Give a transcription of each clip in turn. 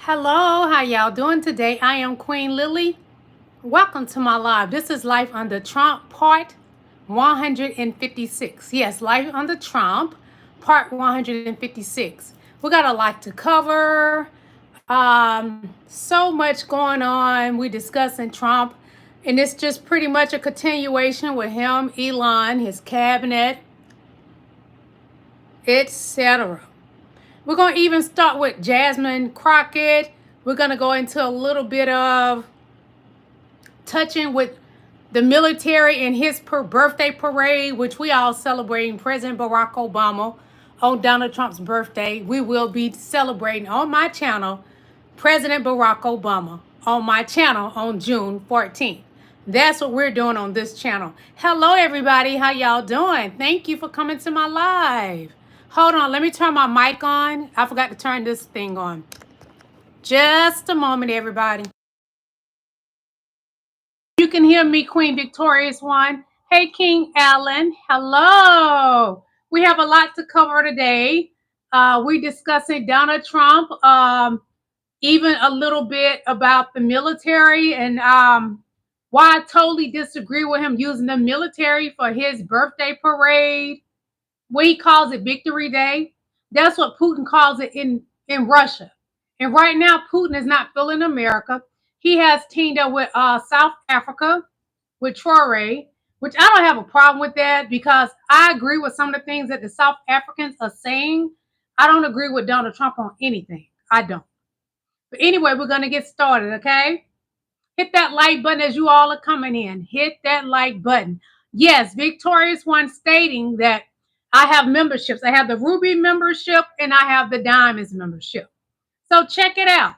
Hello, how y'all doing today? I am Queen Lillie. Welcome to my live. This is Life Under Trump, part 156. Yes, Life Under Trump, part 156. We got a lot to cover. So much going on. We discussing Trump, and it's just pretty much a continuation with him, Elon, his cabinet, etc. We're going to even start with Jasmine Crockett. We're going to go into a little bit of touching with the military and his birthday parade, which we all celebrating President Barack Obama on Donald Trump's birthday. We will be celebrating on my channel President Barack Obama on my channel on June 14th. That's what we're doing on this channel. Hello, everybody. How y'all doing? Thank you for coming to my live. Hold on. Let me turn my mic on. I forgot to turn this thing on. Just a moment, everybody. You can hear me, Queen Victorious One. Hey, King Allen. Hello. We have a lot to cover today. We're discussing Donald Trump, even a little bit about the military and why I totally disagree with him using the military for his birthday parade. What he calls it Victory Day. That's what Putin calls it in Russia. And right now, Putin is not feeling America. He has teamed up with South Africa, with Traore, which I don't have a problem with that because I agree with some of the things that the South Africans are saying. I don't agree with Donald Trump on anything. I don't. But anyway, we're going to get started, okay? Hit that like button as you all are coming in. Hit that like button. Yes, Victorious One stating that I have memberships. I have the Ruby membership and I have the Diamonds membership. So check it out.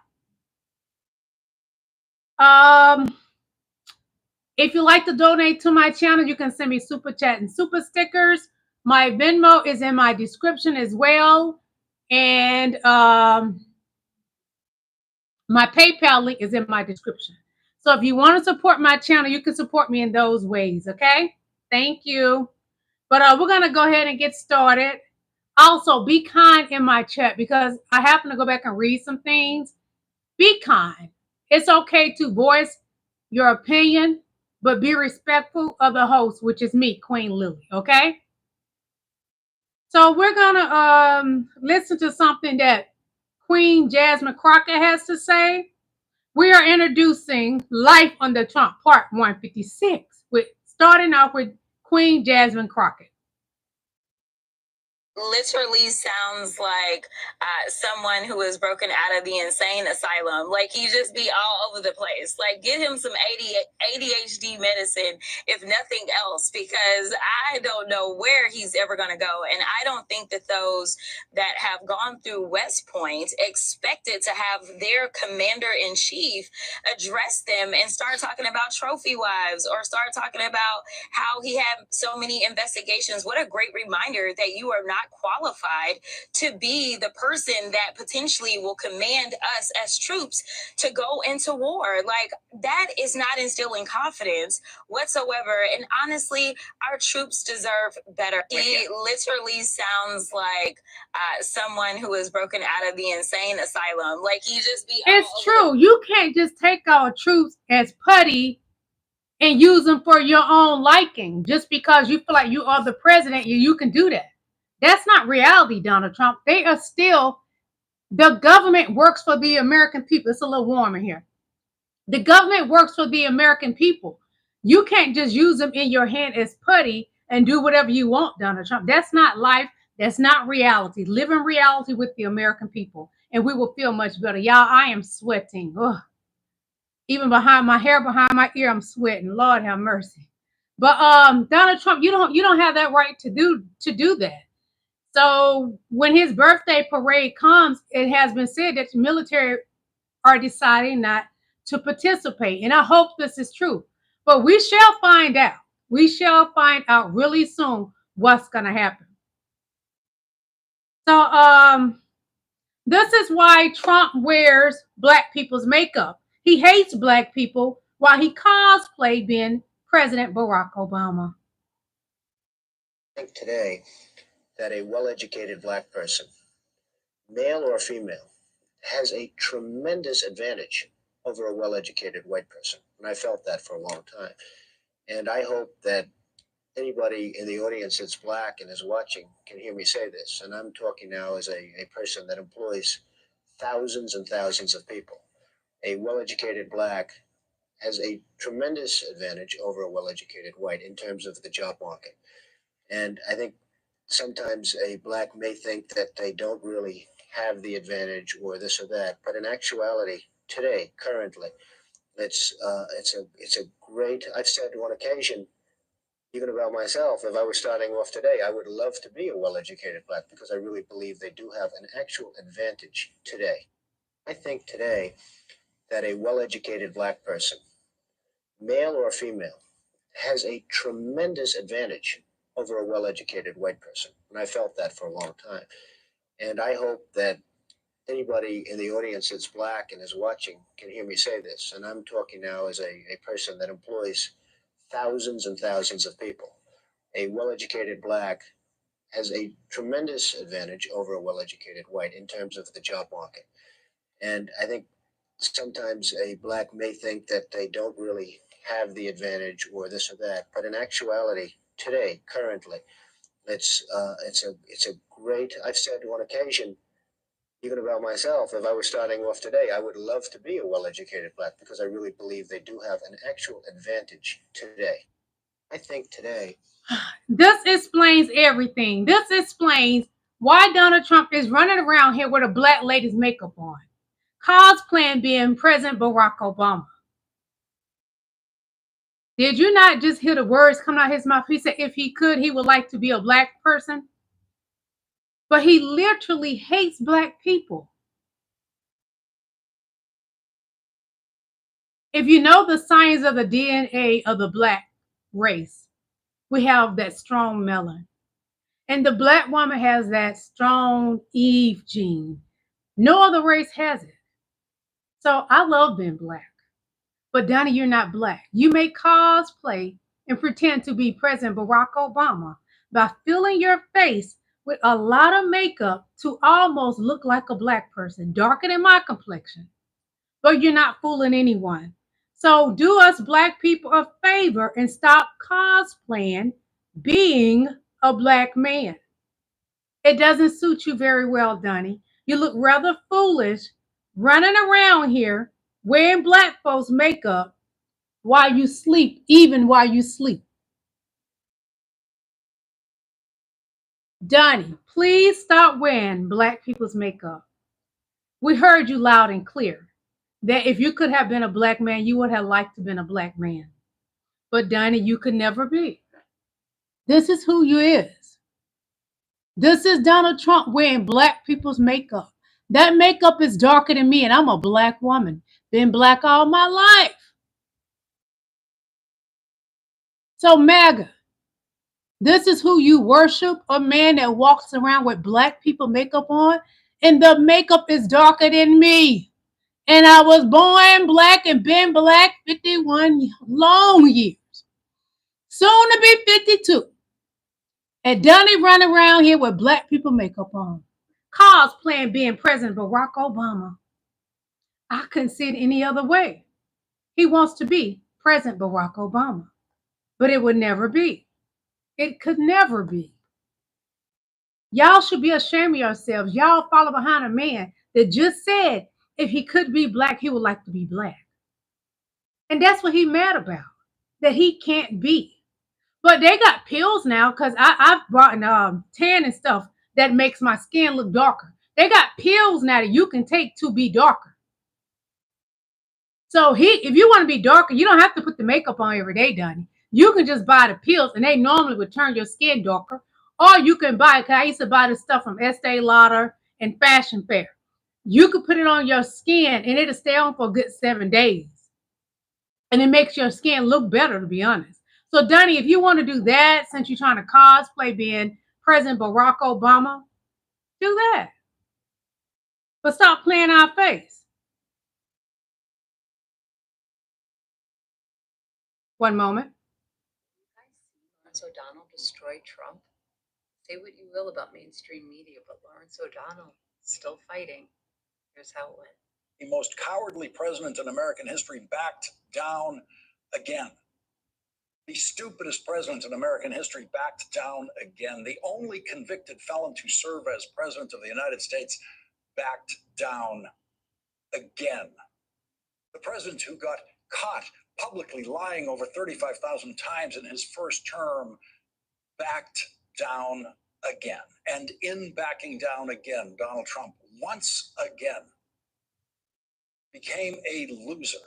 If you like to donate to my channel, you can send me super chat and super stickers. My Venmo is in my description as well. And my PayPal link is in my description. So if you want to support my channel, you can support me in those ways, okay? Thank you. But we're going to go ahead and get started. Also, be kind in my chat because I happen to go back and read some things. Be kind. It's okay to voice your opinion, but be respectful of the host, which is me, Queen Lillie, okay? So we're going to listen to something that Queen Jasmine Crockett has to say. We are introducing Life Under Trump, part 156, starting off with Queen Jasmine Crockett. Literally sounds like someone who is broken out of the insane asylum. Like, he just be all over the place. Like, get him some ADHD medicine, if nothing else, because I don't know where he's ever going to go. And I don't think that those that have gone through West Point expected to have their commander-in-chief address them and start talking about trophy wives or start talking about how he had so many investigations. What a great reminder that you are not qualified to be the person that potentially will command us as troops to go into war. Like, that is not instilling confidence whatsoever. And honestly, our troops deserve better. He literally sounds like someone who is broken out of the insane asylum. Like, he just be. It's true. You can't just take our troops as putty and use them for your own liking just because you feel like you are the president. You can do that. That's not reality, Donald Trump. They are still, the government works for the American people. It's a little warm in here. The government works for the American people. You can't just use them in your hand as putty and do whatever you want, Donald Trump. That's not life. That's not reality. Live in reality with the American people, and we will feel much better. Y'all, I am sweating. Ugh. Even behind my hair, behind my ear, I'm sweating. Lord have mercy. But Donald Trump, you don't have that right to do that. So when his birthday parade comes, it has been said that the military are deciding not to participate. And I hope this is true. But we shall find out. We shall find out really soon what's going to happen. So this is why Trump wears black people's makeup. He hates black people while he cosplay being President Barack Obama. I think today that a well-educated black person, male or female, has a tremendous advantage over a well-educated white person. And I felt that for a long time. And I hope that anybody in the audience that's black and is watching can hear me say this. And I'm talking now as a person that employs thousands and thousands of people. A well-educated black has a tremendous advantage over a well-educated white in terms of the job market. And I think sometimes a black may think that they don't really have the advantage or this or that, but in actuality, today, currently, it's a great. I've said on occasion, even about myself, if I were starting off today, I would love to be a well-educated black because I really believe they do have an actual advantage today. I think today that a well-educated black person, male or female, has a tremendous advantage over a well-educated white person. And I felt that for a long time. And I hope that anybody in the audience that's black and is watching can hear me say this. And I'm talking now as a person that employs thousands and thousands of people. A well-educated black has a tremendous advantage over a well-educated white in terms of the job market. And I think sometimes a black may think that they don't really have the advantage or this or that, but in actuality, today, currently, it's a great. I've said on occasion, even about myself, if I were starting off today, I would love to be a well-educated black because I really believe they do have an actual advantage today. I think today. This explains everything. This explains why Donald Trump is running around here with a black lady's makeup on, cosplaying being President Barack Obama. Did you not just hear the words coming out of his mouth? He said if he could, he would like to be a black person. But he literally hates black people. If you know the science of the DNA of the black race, we have that strong melanin. And the black woman has that strong Eve gene. No other race has it. So I love being black. But Donnie, you're not black. You may cosplay and pretend to be President Barack Obama by filling your face with a lot of makeup to almost look like a black person, darker than my complexion. But you're not fooling anyone. So do us black people a favor and stop cosplaying being a black man. It doesn't suit you very well, Donnie. You look rather foolish running around here wearing black folks' makeup while you sleep, even while you sleep. Donnie, please stop wearing black people's makeup. We heard you loud and clear that if you could have been a black man, you would have liked to have been a black man. But Donnie, you could never be. This is who you is. This is Donald Trump wearing black people's makeup. That makeup is darker than me, and I'm a black woman. Been black all my life. So MAGA, this is who you worship, a man that walks around with black people makeup on, and the makeup is darker than me. And I was born black and been black 51 long years. Soon to be 52. And Donnie run around here with black people makeup on. Cosplaying being President Barack Obama. I couldn't see it any other way. He wants to be President Barack Obama. But it would never be. It could never be. Y'all should be ashamed of yourselves. Y'all follow behind a man that just said if he could be black, he would like to be black. And that's what he's mad about, that he can't be. But they got pills now because I've brought tan and stuff that makes my skin look darker. They got pills now that you can take to be darker. So if you want to be darker, you don't have to put the makeup on every day, Donnie. You can just buy the pills, and they normally would turn your skin darker. Or you can buy, because I used to buy this stuff from Estee Lauder and Fashion Fair. You could put it on your skin, and it'll stay on for a good 7 days. And it makes your skin look better, to be honest. So, Donnie, if you want to do that, since you're trying to cosplay being President Barack Obama, do that. But stop playing our face. One moment. Lawrence O'Donnell destroyed Trump. Say what you will about mainstream media, but Lawrence O'Donnell is still fighting. Here's how it went. The most cowardly president in American history backed down again. The stupidest president in American history backed down again. The only convicted felon to serve as president of the United States backed down again. The president who got caught publicly lying over 35,000 times in his first term backed down again. And in backing down again, Donald Trump once again became a loser.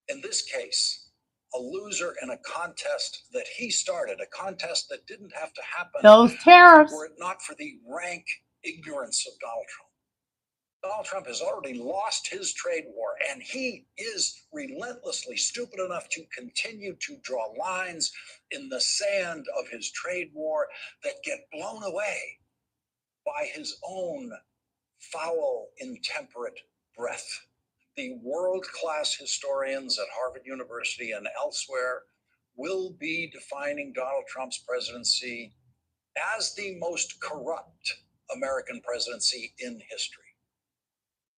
In this case, a loser in a contest that he started, a contest that didn't have to happen. Those tariffs. Were it not for the rank ignorance of Donald Trump. Donald Trump has already lost his trade war, and he is relentlessly stupid enough to continue to draw lines in the sand of his trade war that get blown away by his own foul, intemperate breath. The world-class historians at Harvard University and elsewhere will be defining Donald Trump's presidency as the most corrupt American presidency in history.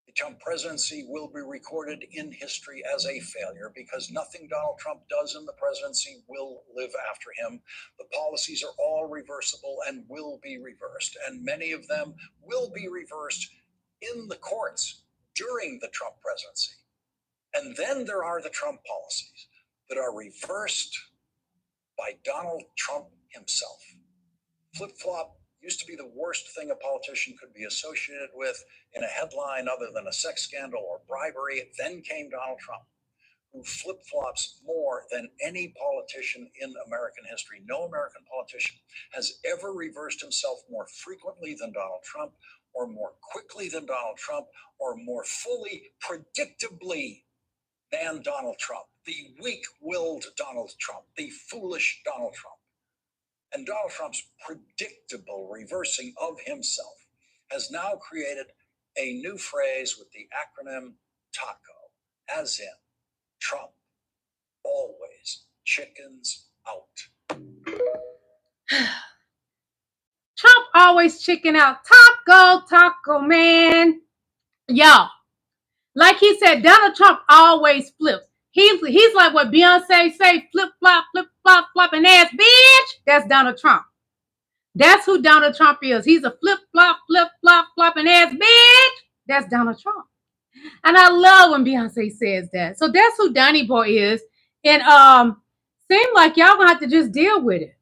The Trump presidency will be recorded in history as a failure because nothing Donald Trump does in the presidency will live after him. The policies are all reversible and will be reversed, and many of them will be reversed in the courts during the Trump presidency. And then there are the Trump policies that are reversed by Donald Trump himself. Flip-flop used to be the worst thing a politician could be associated with in a headline other than a sex scandal or bribery. Then came Donald Trump, who flip-flops more than any politician in American history. No American politician has ever reversed himself more frequently than Donald Trump, or more quickly than Donald Trump, or more fully, predictably than Donald Trump. The weak-willed Donald Trump, the foolish Donald Trump. And Donald Trump's predictable reversing of himself has now created a new phrase with the acronym TACO, as in Trump always chickens out. Trump always chicken out. Taco, man. Y'all, like he said, Donald Trump always flips. He's like what Beyonce say, flip, flop, flopping ass bitch. That's Donald Trump. That's who Donald Trump is. He's a flip, flop, flopping ass bitch. That's Donald Trump. And I love when Beyonce says that. So that's who Donnie Boy is. And seems like y'all gonna have to just deal with it.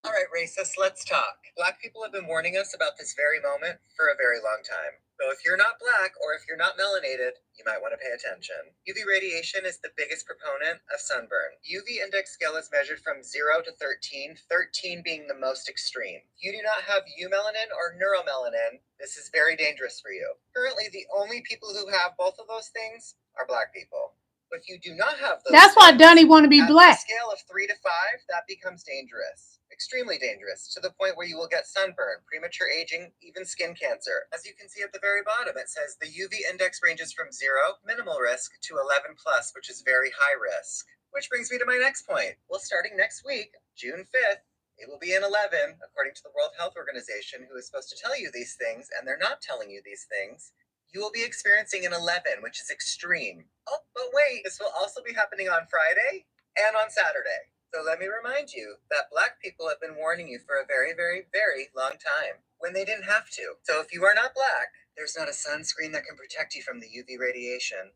All right, racists, let's talk. Black people have been warning us about this very moment for a very long time. So if you're not Black or if you're not melanated, you might want to pay attention. UV radiation is the biggest proponent of sunburn. UV index scale is measured from 0 to 13, 13 being the most extreme. If you do not have eumelanin or neuromelanin, this is very dangerous for you. Currently, the only people who have both of those things are Black people. If you do not have those, that's why Donnie want to be Black. At a scale of 3 to 5, that becomes dangerous. Extremely dangerous, to the point where you will get sunburn, premature aging, even skin cancer. As you can see at the very bottom, it says the UV index ranges from 0, minimal risk, to 11 plus, which is very high risk. Which brings me to my next point. Well, starting next week, June 5th, it will be an 11, according to the World Health Organization, who is supposed to tell you these things, and they're not telling you these things. You will be experiencing an 11, which is extreme. Oh, but wait, this will also be happening on Friday and on Saturday. So let me remind you that Black people have been warning you for a very, very, very long time when they didn't have to. So if you are not Black, there's not a sunscreen that can protect you from the UV radiation.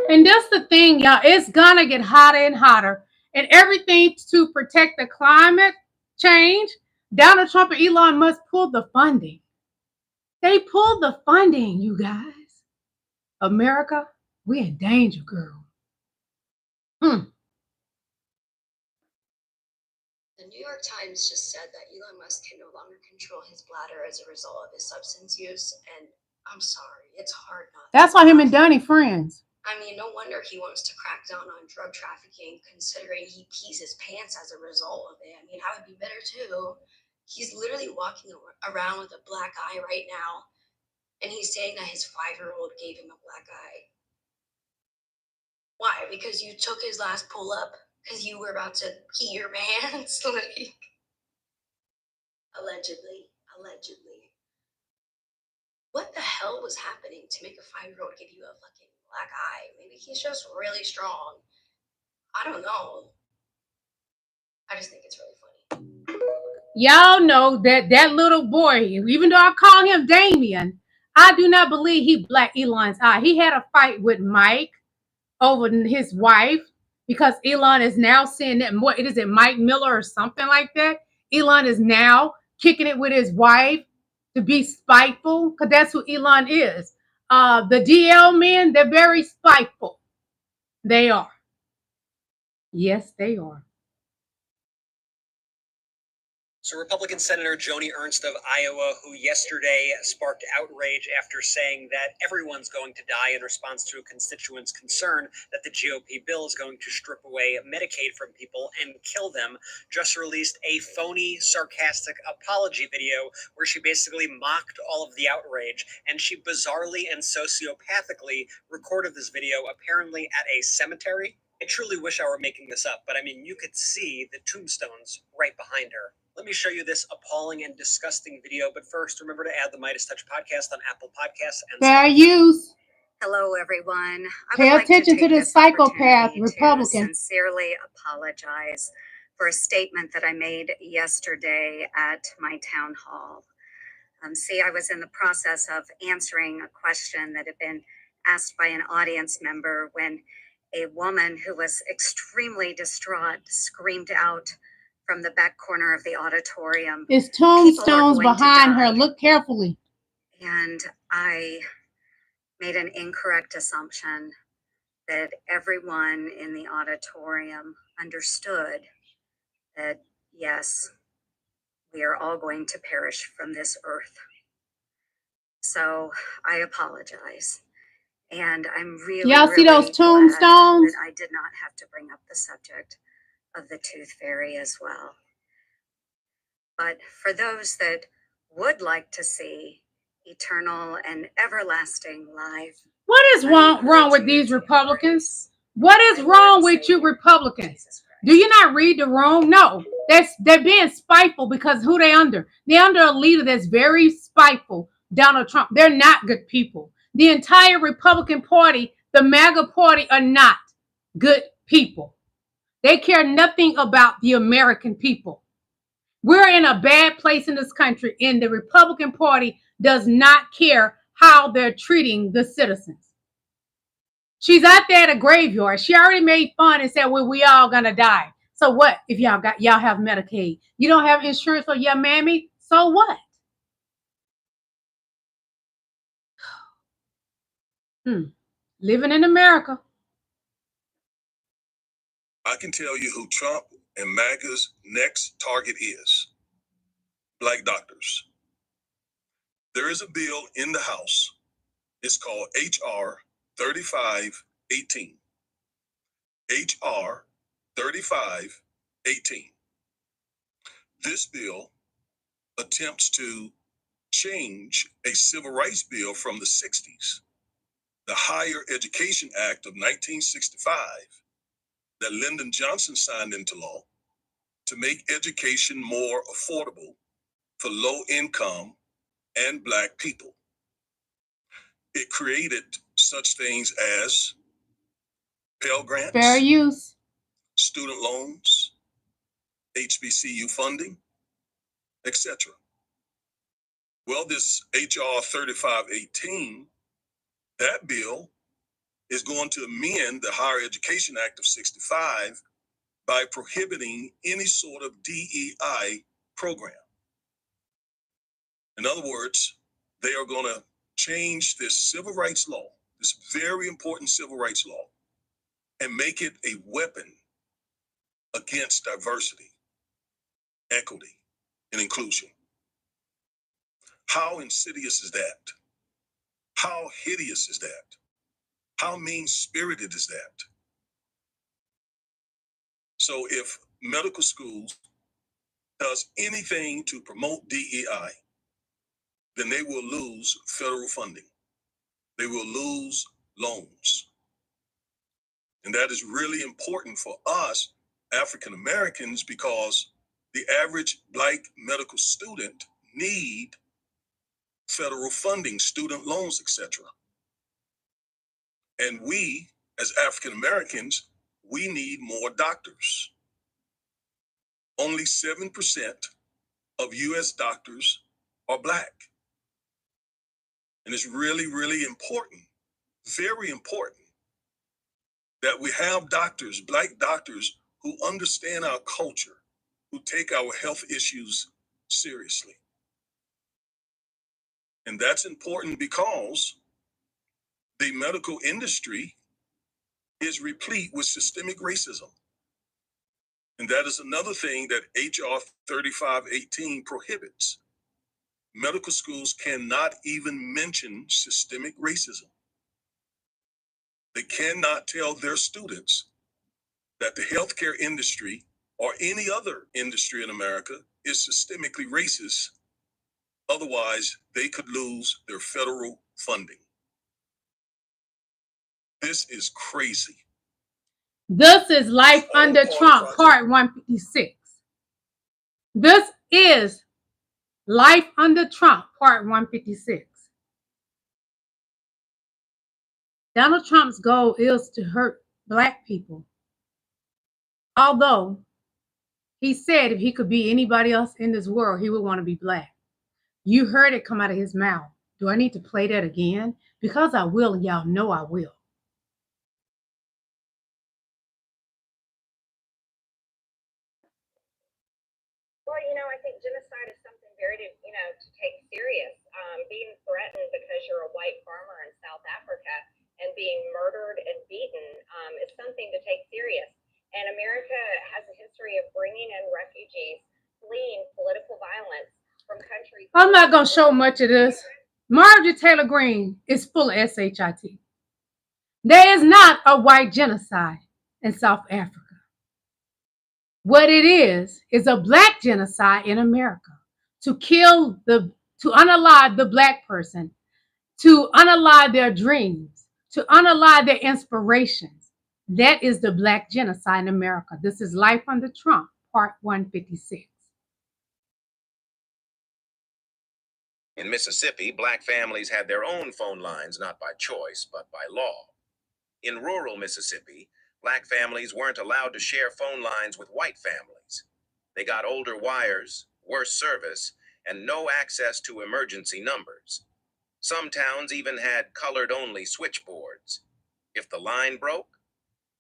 And that's the thing, y'all. It's gonna get hotter and hotter. And everything to protect the climate change, Donald Trump and Elon Musk pulled the funding. They pulled the funding, you guys. America, we in danger, girl. The New York Times just said that Elon Musk can no longer control his bladder as a result of his substance use, and I'm sorry, it's hard not. That's why him and Donnie friends. I mean, no wonder he wants to crack down on drug trafficking, considering he pees his pants as a result of it. I mean, I would be better too. He's literally walking around with a black eye right now, and he's saying that his 5-year-old gave him a black eye. Why? Because you took his last pull-up? Because you were about to pee your pants? Like, allegedly. What the hell was happening to make a 5-year-old give you a fucking black eye? Maybe he's just really strong. I don't know. I just think it's really funny. Y'all know that little boy, even though I call him Damien, I do not believe he blacked Elon's eye. He had a fight with Mike over his wife because Elon is now saying that more. It is it Mike Miller or something like that. Elon is now kicking it with his wife to be spiteful because that's who Elon is. The DL men, they're very spiteful. They are. Yes, they are. So Republican Senator Joni Ernst of Iowa, who yesterday sparked outrage after saying that everyone's going to die in response to a constituent's concern that the GOP bill is going to strip away Medicaid from people and kill them, just released a phony, sarcastic apology video where she basically mocked all of the outrage, and she bizarrely and sociopathically recorded this video apparently at a cemetery. I truly wish I were making this up, but I mean, you could see the tombstones right behind her. Let me show you this appalling and disgusting video, but first, remember to add the Midas Touch podcast on Apple Podcasts and Fair use. Hello, everyone. Pay attention to this psychopath Republican. To sincerely apologize for a statement that I made yesterday at my town hall. I was in the process of answering a question that had been asked by an audience member when a woman who was extremely distraught screamed out from the back corner of the auditorium. It's tombstones behind her. Look carefully. And I made an incorrect assumption that everyone in the auditorium understood that, yes, we are all going to perish from this earth. So I apologize. And I'm really, y'all see those tombstones? that I did not have to bring up the subject of the tooth fairy as well. But for those that would like to see eternal and everlasting life. What is wrong with these Republicans? What is wrong with you Republicans? Do you not read the room? No, they're being spiteful because who they under? They're under a leader that's very spiteful, Donald Trump. They're not good people. The entire Republican Party, the MAGA Party, are not good people. They care nothing about the American people. We're in a bad place in this country, and the Republican Party does not care how they're treating the citizens. She's out there at a graveyard. She already made fun and said, well, we all gonna die. So what if y'all have Medicaid? You don't have insurance for your mammy? So what? Living in America. I can tell you who Trump and MAGA's next target is. Black doctors. There is a bill in the House. It's called H.R. 3518. H.R. 3518. This bill attempts to change a civil rights bill from the 60s, the Higher Education Act of 1965, that Lyndon Johnson signed into law to make education more affordable for low-income and Black people. It created such things as Pell Grants, fair use, student loans, HBCU funding, etc. Well, this H.R. 3518, that bill is going to amend the Higher Education Act of 65 by prohibiting any sort of DEI program. In other words, they are going to change this civil rights law, this very important civil rights law, and make it a weapon against diversity, equity, and inclusion. How insidious is that? How hideous is that? How mean-spirited is that? So if medical schools does anything to promote DEI, then they will lose federal funding. They will lose loans. And that is really important for us, African Americans, because the average Black medical student need federal funding, student loans, etc. And we, as African Americans, we need more doctors. Only 7% of US doctors are Black. And it's really, really important, very important, that we have doctors, Black doctors, who understand our culture, who take our health issues seriously. And that's important because the medical industry is replete with systemic racism. And that is another thing that HR 3518 prohibits. Medical schools cannot even mention systemic racism. They cannot tell their students that the healthcare industry or any other industry in America is systemically racist. Otherwise, they could lose their federal funding. This is crazy. This is Life Under Trump, Part 156. This is Life Under Trump, Part 156. Donald Trump's goal is to hurt Black people. Although he said if he could be anybody else in this world, he would want to be Black. You heard it come out of his mouth. Do I need to play that again? Because I will, and y'all know I will. Well, I think genocide is something very, to take serious. Being threatened because you're a white farmer in South Africa and being murdered and beaten is something to take serious. And America has a history of bringing in refugees fleeing political violence from countries. I'm not going to show much of this. Marjorie Taylor Greene is full of SHIT. There is not a white genocide in South Africa. What it is a Black genocide in America to unalive the Black person, to unalive their dreams, to unalive their inspirations. That is the Black genocide in America. This is Life Under Trump, Part 156. In Mississippi, Black families had their own phone lines, not by choice, but by law. In rural Mississippi, Black families weren't allowed to share phone lines with white families. They got older wires, worse service, and no access to emergency numbers. Some towns even had colored-only switchboards. If the line broke,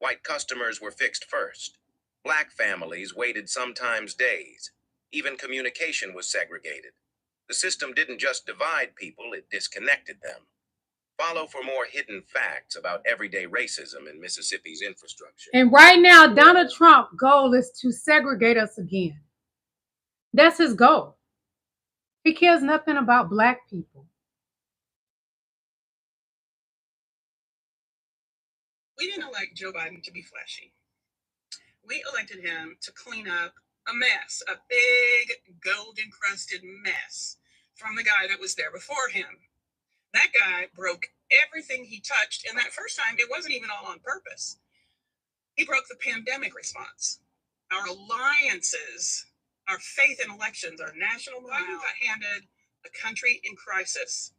white customers were fixed first. Black families waited sometimes days. Even communication was segregated. The system didn't just divide people, it disconnected them. Follow for more hidden facts about everyday racism in Mississippi's infrastructure. And right now, Donald Trump's goal is to segregate us again. That's his goal. He cares nothing about Black people. We didn't elect Joe Biden to be flashy. We elected him to clean up a mess, a big gold-encrusted mess from the guy that was there before him. That guy broke everything he touched, and that first time, it wasn't even all on purpose. He broke the pandemic response. Our alliances, our faith in elections, our national Biden got handed a country in crisis.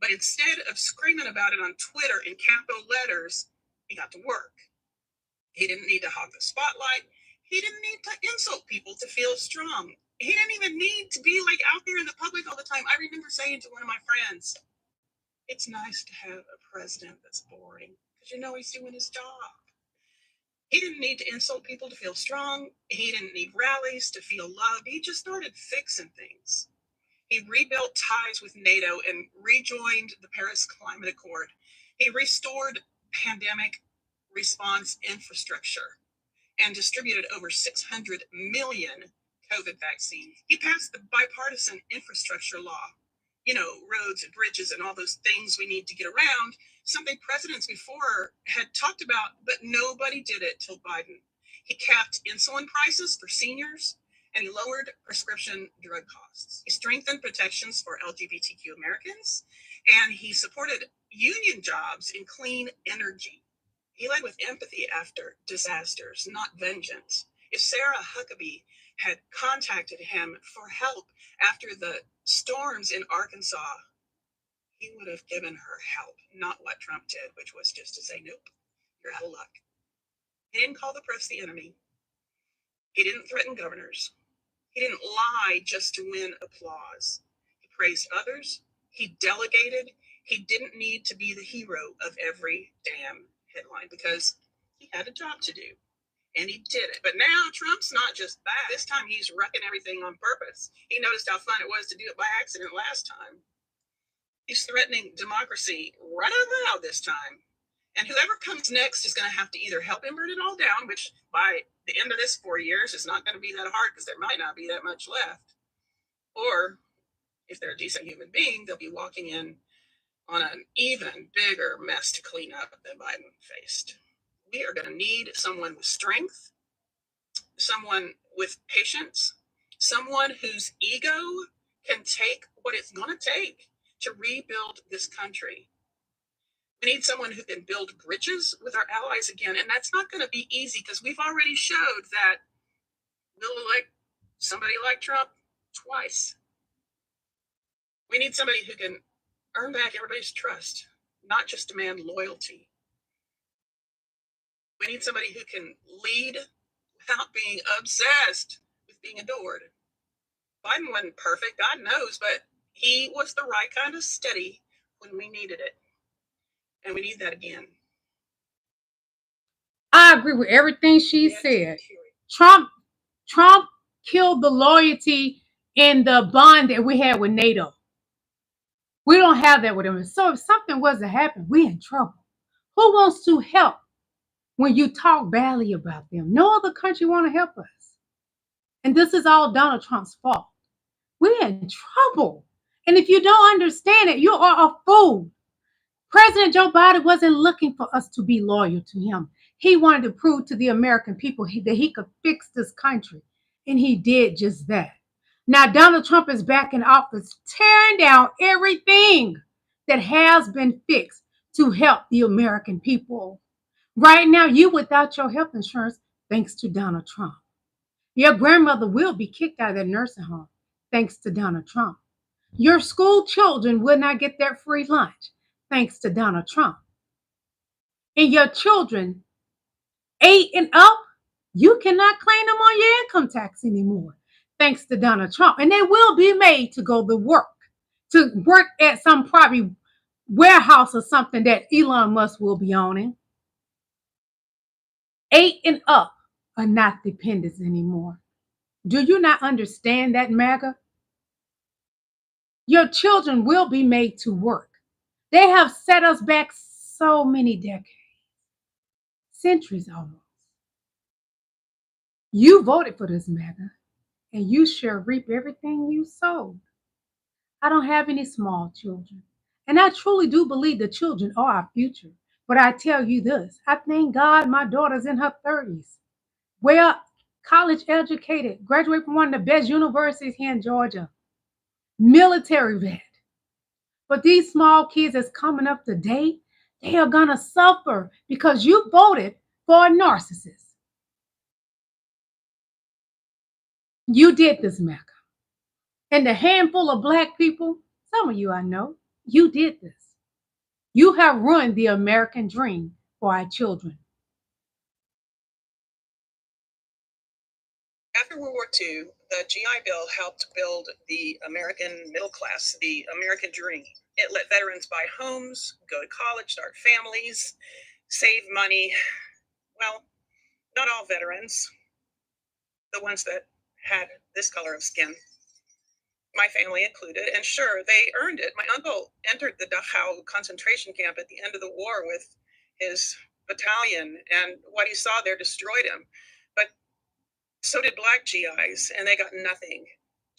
But instead of screaming about it on Twitter in capital letters, he got to work. He didn't need to hog the spotlight. He didn't need to insult people to feel strong. He didn't even need to be out there in the public all the time. I remember saying to one of my friends, it's nice to have a president that's boring because he's doing his job. He didn't need to insult people to feel strong. He didn't need rallies to feel loved. He just started fixing things. He rebuilt ties with NATO and rejoined the Paris Climate Accord. He restored pandemic response infrastructure and distributed over 600 million COVID vaccines. He passed the bipartisan infrastructure law, roads and bridges and all those things we need to get around, something presidents before had talked about, but nobody did it till Biden. He capped insulin prices for seniors, and he lowered prescription drug costs. He strengthened protections for LGBTQ Americans, and he supported union jobs in clean energy. He led with empathy after disasters, not vengeance. If Sarah Huckabee had contacted him for help after the storms in Arkansas, he would have given her help, not what Trump did, which was just to say, nope, you're out of luck. He didn't call the press the enemy. He didn't threaten governors. He didn't lie just to win applause. He praised others. He delegated. He didn't need to be the hero of every damn headline because he had a job to do. And he did it. But now Trump's not just bad. This time he's wrecking everything on purpose. He noticed how fun it was to do it by accident last time. He's threatening democracy right out loud this time. And whoever comes next is going to have to either help him burn it all down, which by the end of this 4 years is not going to be that hard because there might not be that much left. Or if they're a decent human being, they'll be walking in on an even bigger mess to clean up than Biden faced. We are going to need someone with strength, someone with patience, someone whose ego can take what it's going to take to rebuild this country. We need someone who can build bridges with our allies again. And that's not going to be easy because we've already showed that we'll elect somebody like Trump twice. We need somebody who can earn back everybody's trust, not just demand loyalty. We need somebody who can lead without being obsessed with being adored. Biden wasn't perfect, God knows, but he was the right kind of steady when we needed it. And we need that again. I agree with everything she said. Trump killed the loyalty in the bond that we had with NATO. We don't have that with him. So if something was to happen, we're in trouble. Who wants to help when you talk badly about them? No other country want to help us. And this is all Donald Trump's fault. We're in trouble. And if you don't understand it, you are a fool. President Joe Biden wasn't looking for us to be loyal to him. He wanted to prove to the American people that he could fix this country. And he did just that. Now, Donald Trump is back in office, tearing down everything that has been fixed to help the American people. Right now, you without your health insurance, thanks to Donald Trump. Your grandmother will be kicked out of that nursing home, thanks to Donald Trump. Your school children will not get their free lunch, thanks to Donald Trump. And your children 8 and up, you cannot claim them on your income tax anymore, thanks to Donald Trump. And they will be made to go to work at some probably warehouse or something that Elon Musk will be owning. 8 and up are not dependents anymore. Do you not understand that, MAGA? Your children will be made to work. They have set us back so many decades, centuries almost. You voted for this, MAGA, and you shall reap everything you sowed. I don't have any small children, and I truly do believe the children are our future. But I tell you this, I thank God my daughter's in her 30s. Well, college educated, graduated from one of the best universities here in Georgia, military vet. But these small kids that's coming up today, they are going to suffer because you voted for a narcissist. You did this, MAGA. And the handful of Black people, some of you I know, you did this. You have ruined the American dream for our children. After World War II, the GI Bill helped build the American middle class, the American dream. It let veterans buy homes, go to college, start families, save money. Well, not all veterans, the ones that had this color of skin, my family included, and sure, they earned it. My uncle entered the Dachau concentration camp at the end of the war with his battalion, and what he saw there destroyed him. But so did Black GIs, and they got nothing.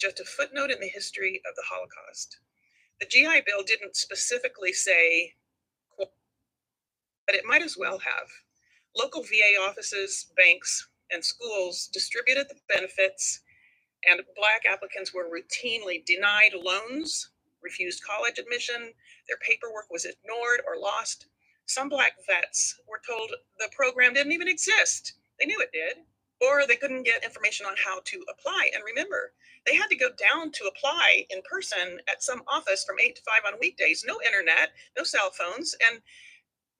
Just a footnote in the history of the Holocaust. The GI Bill didn't specifically say, but it might as well have. Local VA offices, banks, and schools distributed the benefits, and Black applicants were routinely denied loans, refused college admission, their paperwork was ignored or lost. Some Black vets were told the program didn't even exist. They knew it did, or they couldn't get information on how to apply. And remember, they had to go down to apply in person at some office from 8 to 5 on weekdays. No internet, no cell phones, and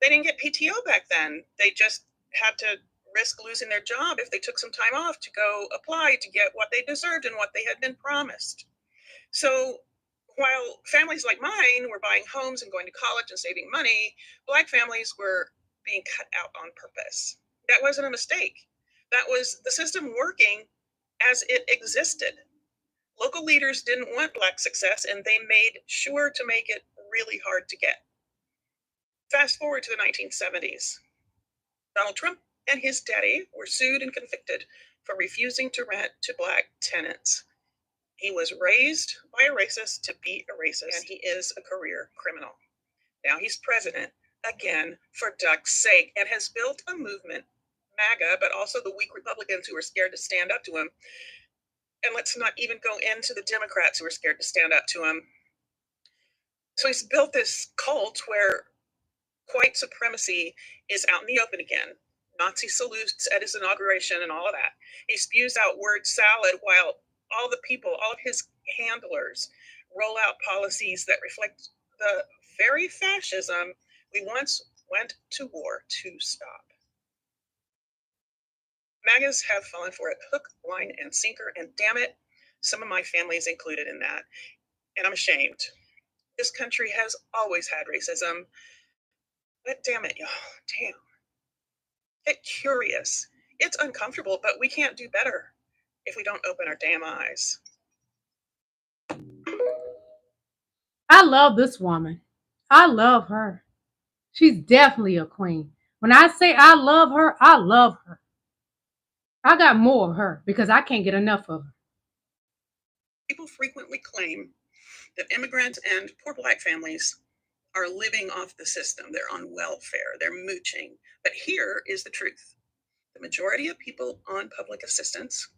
they didn't get PTO back then. They just had to risk losing their job if they took some time off to go apply to get what they deserved and what they had been promised. So while families like mine were buying homes and going to college and saving money, Black families were being cut out on purpose. That wasn't a mistake. That was the system working as it existed. Local leaders didn't want Black success, and they made sure to make it really hard to get. Fast forward to the 1970s. Donald Trump and his daddy were sued and convicted for refusing to rent to Black tenants. He was raised by a racist to be a racist, and he is a career criminal. Now he's president, again, for duck's sake, and has built a movement, MAGA, but also the weak Republicans who are scared to stand up to him. And let's not even go into the Democrats who are scared to stand up to him. So he's built this cult where white supremacy is out in the open again. Nazi salutes at his inauguration and all of that. He spews out word salad while all the people, all of his handlers, roll out policies that reflect the very fascism we once went to war to stop. MAGAs have fallen for it hook, line, and sinker, and damn it, some of my family is included in that. And I'm ashamed. This country has always had racism, but damn it, y'all, damn. Get curious. It's uncomfortable, but we can't do better if we don't open our damn eyes. I love this woman. I love her. She's definitely a queen. When I say I love her, I love her. I got more of her because I can't get enough of her. People frequently claim that immigrants and poor Black families are living off the system. They're on welfare, they're mooching. But here is the truth. The majority of people on public assistance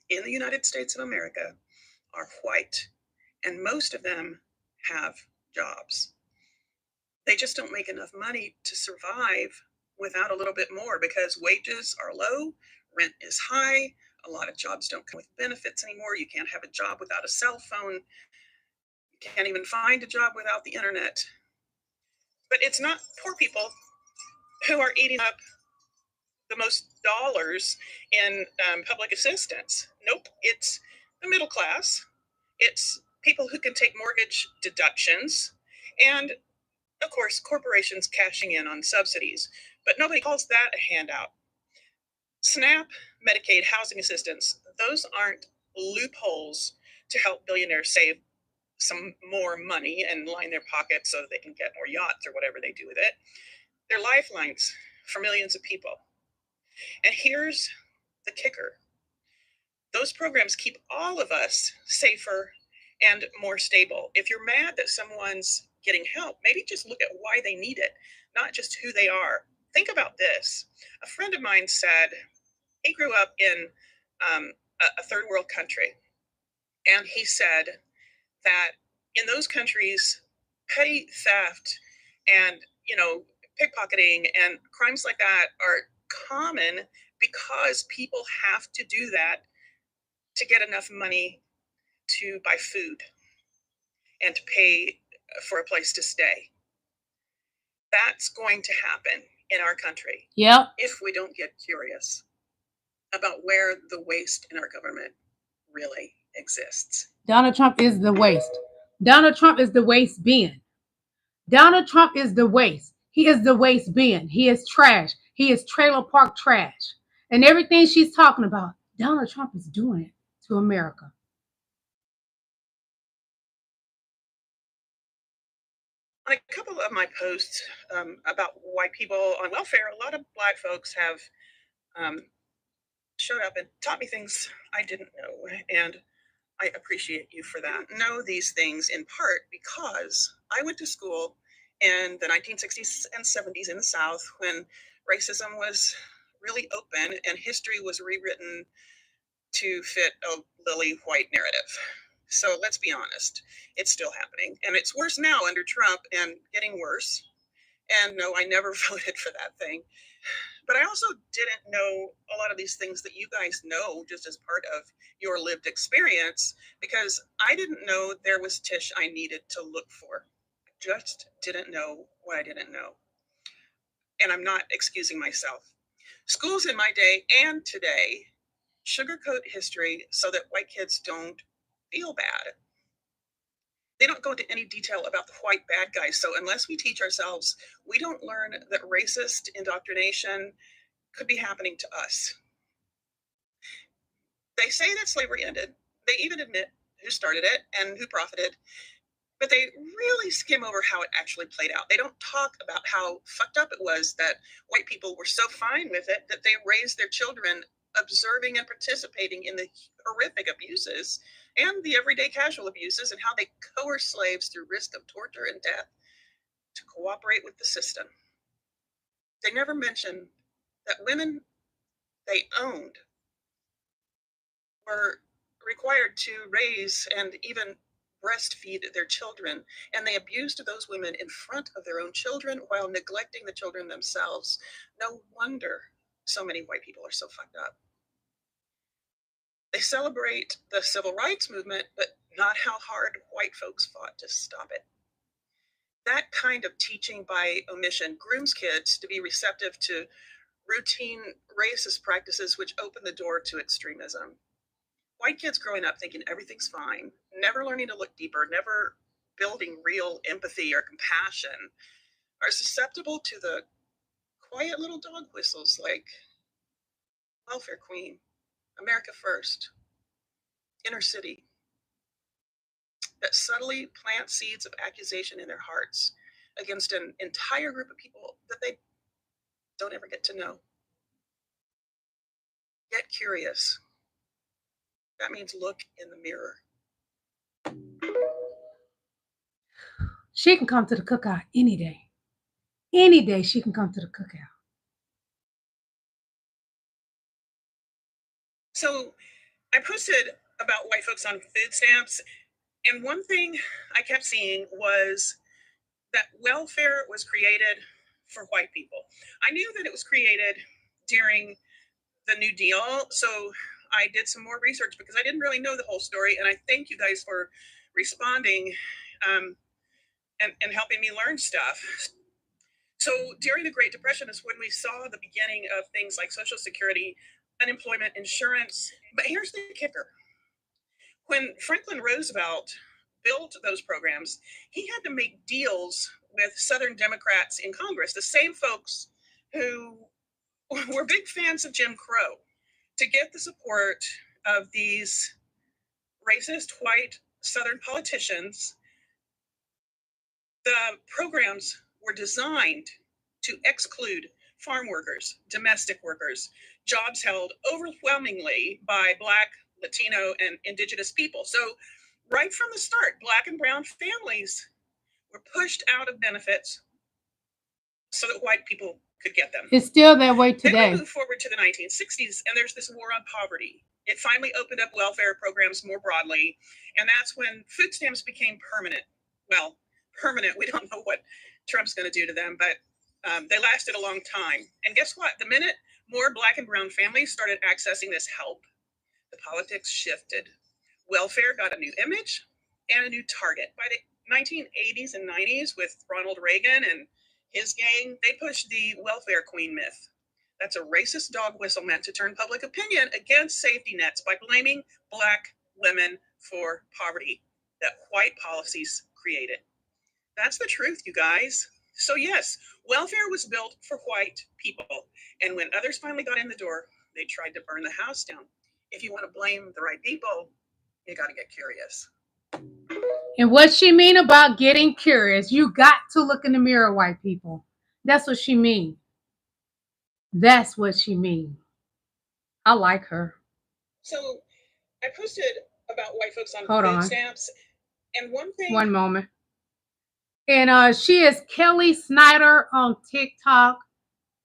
in the United States of America are white, and most of them have jobs. They just don't make enough money to survive without a little bit more because wages are low, rent is high, a lot of jobs don't come with benefits anymore. You can't have a job without a cell phone. You can't even find a job without the internet. But it's not poor people who are eating up the most dollars in public assistance. Nope, it's the middle class. It's people who can take mortgage deductions, and of course, corporations cashing in on subsidies. But nobody calls that a handout. SNAP, Medicaid, housing assistance, those aren't loopholes to help billionaires save some more money and line their pockets so that they can get more yachts or whatever they do with it. They're lifelines for millions of people. And here's the kicker. Those programs keep all of us safer and more stable. If you're mad that someone's getting help, maybe just look at why they need it, not just who they are. Think about this. A friend of mine said he grew up in a third world country. And he said that in those countries, petty theft and, pickpocketing and crimes like that are common because people have to do that to get enough money to buy food and to pay for a place to stay. That's going to happen in our country. Yep. If we don't get curious about where the waste in our government really exists. Donald Trump is the waste. Donald Trump is the waste bin. Donald Trump is the waste. He is the waste bin. He is trash. He is trailer park trash. And everything she's talking about, Donald Trump is doing it to America. On a couple of my posts about white people on welfare, a lot of Black folks have showed up and taught me things I didn't know. And I appreciate you for that. Know these things in part because I went to school in the 1960s and 70s in the South when racism was really open and history was rewritten to fit a Lillie white narrative. So let's be honest, it's still happening. And it's worse now under Trump and getting worse. And no, I never voted for that thing. But I also didn't know a lot of these things that you guys know just as part of your lived experience, because I didn't know there was Tish I needed to look for. I just didn't know what I didn't know. And I'm not excusing myself. Schools in my day and today sugarcoat history so that white kids don't feel bad. They don't go into any detail about the white bad guys. So unless we teach ourselves, we don't learn that racist indoctrination could be happening to us. They say that slavery ended. They even admit who started it and who profited, but they really skim over how it actually played out. They don't talk about how fucked up it was that white people were so fine with it that they raised their children observing and participating in the horrific abuses and the everyday casual abuses, and how they coerce slaves through risk of torture and death to cooperate with the system. They never mention that women they owned were required to raise and even breastfeed their children, and they abused those women in front of their own children while neglecting the children themselves. No wonder so many white people are so fucked up. They celebrate the civil rights movement, but not how hard white folks fought to stop it. That kind of teaching by omission grooms kids to be receptive to routine racist practices, which open the door to extremism. White kids growing up thinking everything's fine, never learning to look deeper, never building real empathy or compassion, are susceptible to the quiet little dog whistles like welfare queen, America first, inner city, that subtly plant seeds of accusation in their hearts against an entire group of people that they don't ever get to know. Get curious. That means look in the mirror. She can come to the cookout any day. Any day she can come to the cookout. So I posted about white folks on food stamps, and one thing I kept seeing was that welfare was created for white people. I knew that it was created during the New Deal, so I did some more research because I didn't really know the whole story, and I thank you guys for responding and helping me learn stuff. So during the Great Depression is when we saw the beginning of things like Social Security, unemployment insurance. But here's the kicker. When Franklin Roosevelt built those programs, he had to make deals with Southern Democrats in Congress, the same folks who were big fans of Jim Crow, to get the support of these racist white Southern politicians. The programs were designed to exclude farm workers, domestic workers, jobs held overwhelmingly by Black, Latino, and Indigenous people. So right from the start, Black and brown families were pushed out of benefits so that white people could get them. It's still that way today. Then we move forward to the 1960s, and there's this war on poverty. It finally opened up welfare programs more broadly, and that's when food stamps became permanent. Well, permanent, we don't know what Trump's going to do to them, but they lasted a long time. And guess what? The minute more Black and brown families started accessing this help, the politics shifted. Welfare got a new image and a new target. By the 1980s and 90s, with Ronald Reagan and his gang, they pushed the welfare queen myth. That's a racist dog whistle meant to turn public opinion against safety nets by blaming Black women for poverty that white policies created. That's the truth, you guys. So yes, welfare was built for white people. And when others finally got in the door, they tried to burn the house down. If you want to blame the right people, you got to get curious. And what she mean about getting curious, you got to look in the mirror, white people. That's what she mean. That's what she mean. I like her. So I posted about white folks on Hold food on. stamps. And one thing. One moment. And she is Kelly Snyder on TikTok.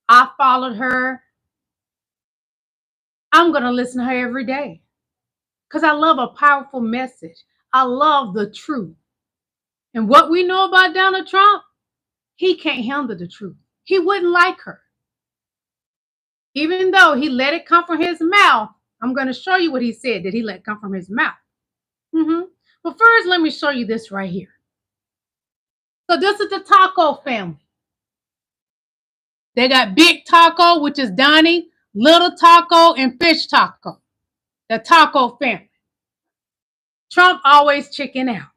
I followed her. I'm going to listen to her every day because I love a powerful message. I love the truth. And what we know about Donald Trump, he can't handle the truth. He wouldn't like her. Even though he let it come from his mouth, I'm going to show you what he said that he let come from his mouth. But first, let me show you this right here. So this is the Taco family. They got Big Taco, which is Donnie, Little Taco, and Fish Taco. The Taco family. Trump always chicken out.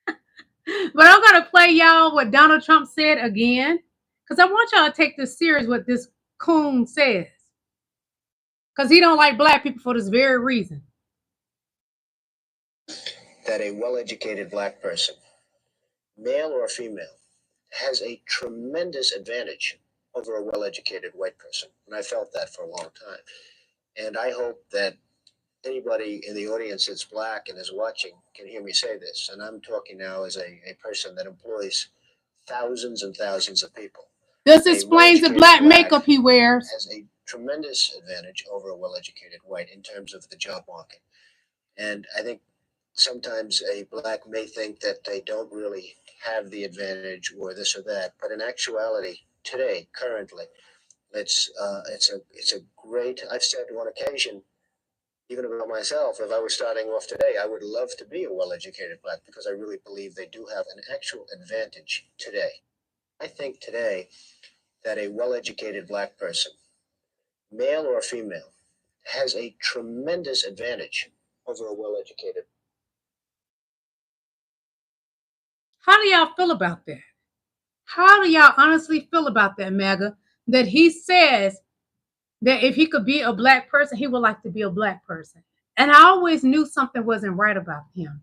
But I'm going to play y'all what Donald Trump said again, because I want y'all to take this serious what this coon says. Because he don't like black people for this very reason. That a well-educated black person, male or female, has a tremendous advantage over a well-educated white person. And I felt that for a long time. And I hope that anybody in the audience that's black and is watching can hear me say this. And I'm talking now as a person that employs thousands and thousands of people. This explains the black makeup he wears. Has a tremendous advantage over a well-educated white in terms of the job market. And I think sometimes a black may think that they don't really have the advantage or this or that, but in actuality, today, currently, it's a great. I've said on occasion, even about myself, if I was starting off today, I would love to be a well-educated black because I really believe they do have an actual advantage today. I think today that a well-educated black person, male or female, has a tremendous advantage over a well-educated. How do y'all feel about that? How do y'all honestly feel about that, MAGA? That he says that if he could be a black person, he would like to be a black person. And I always knew something wasn't right about him.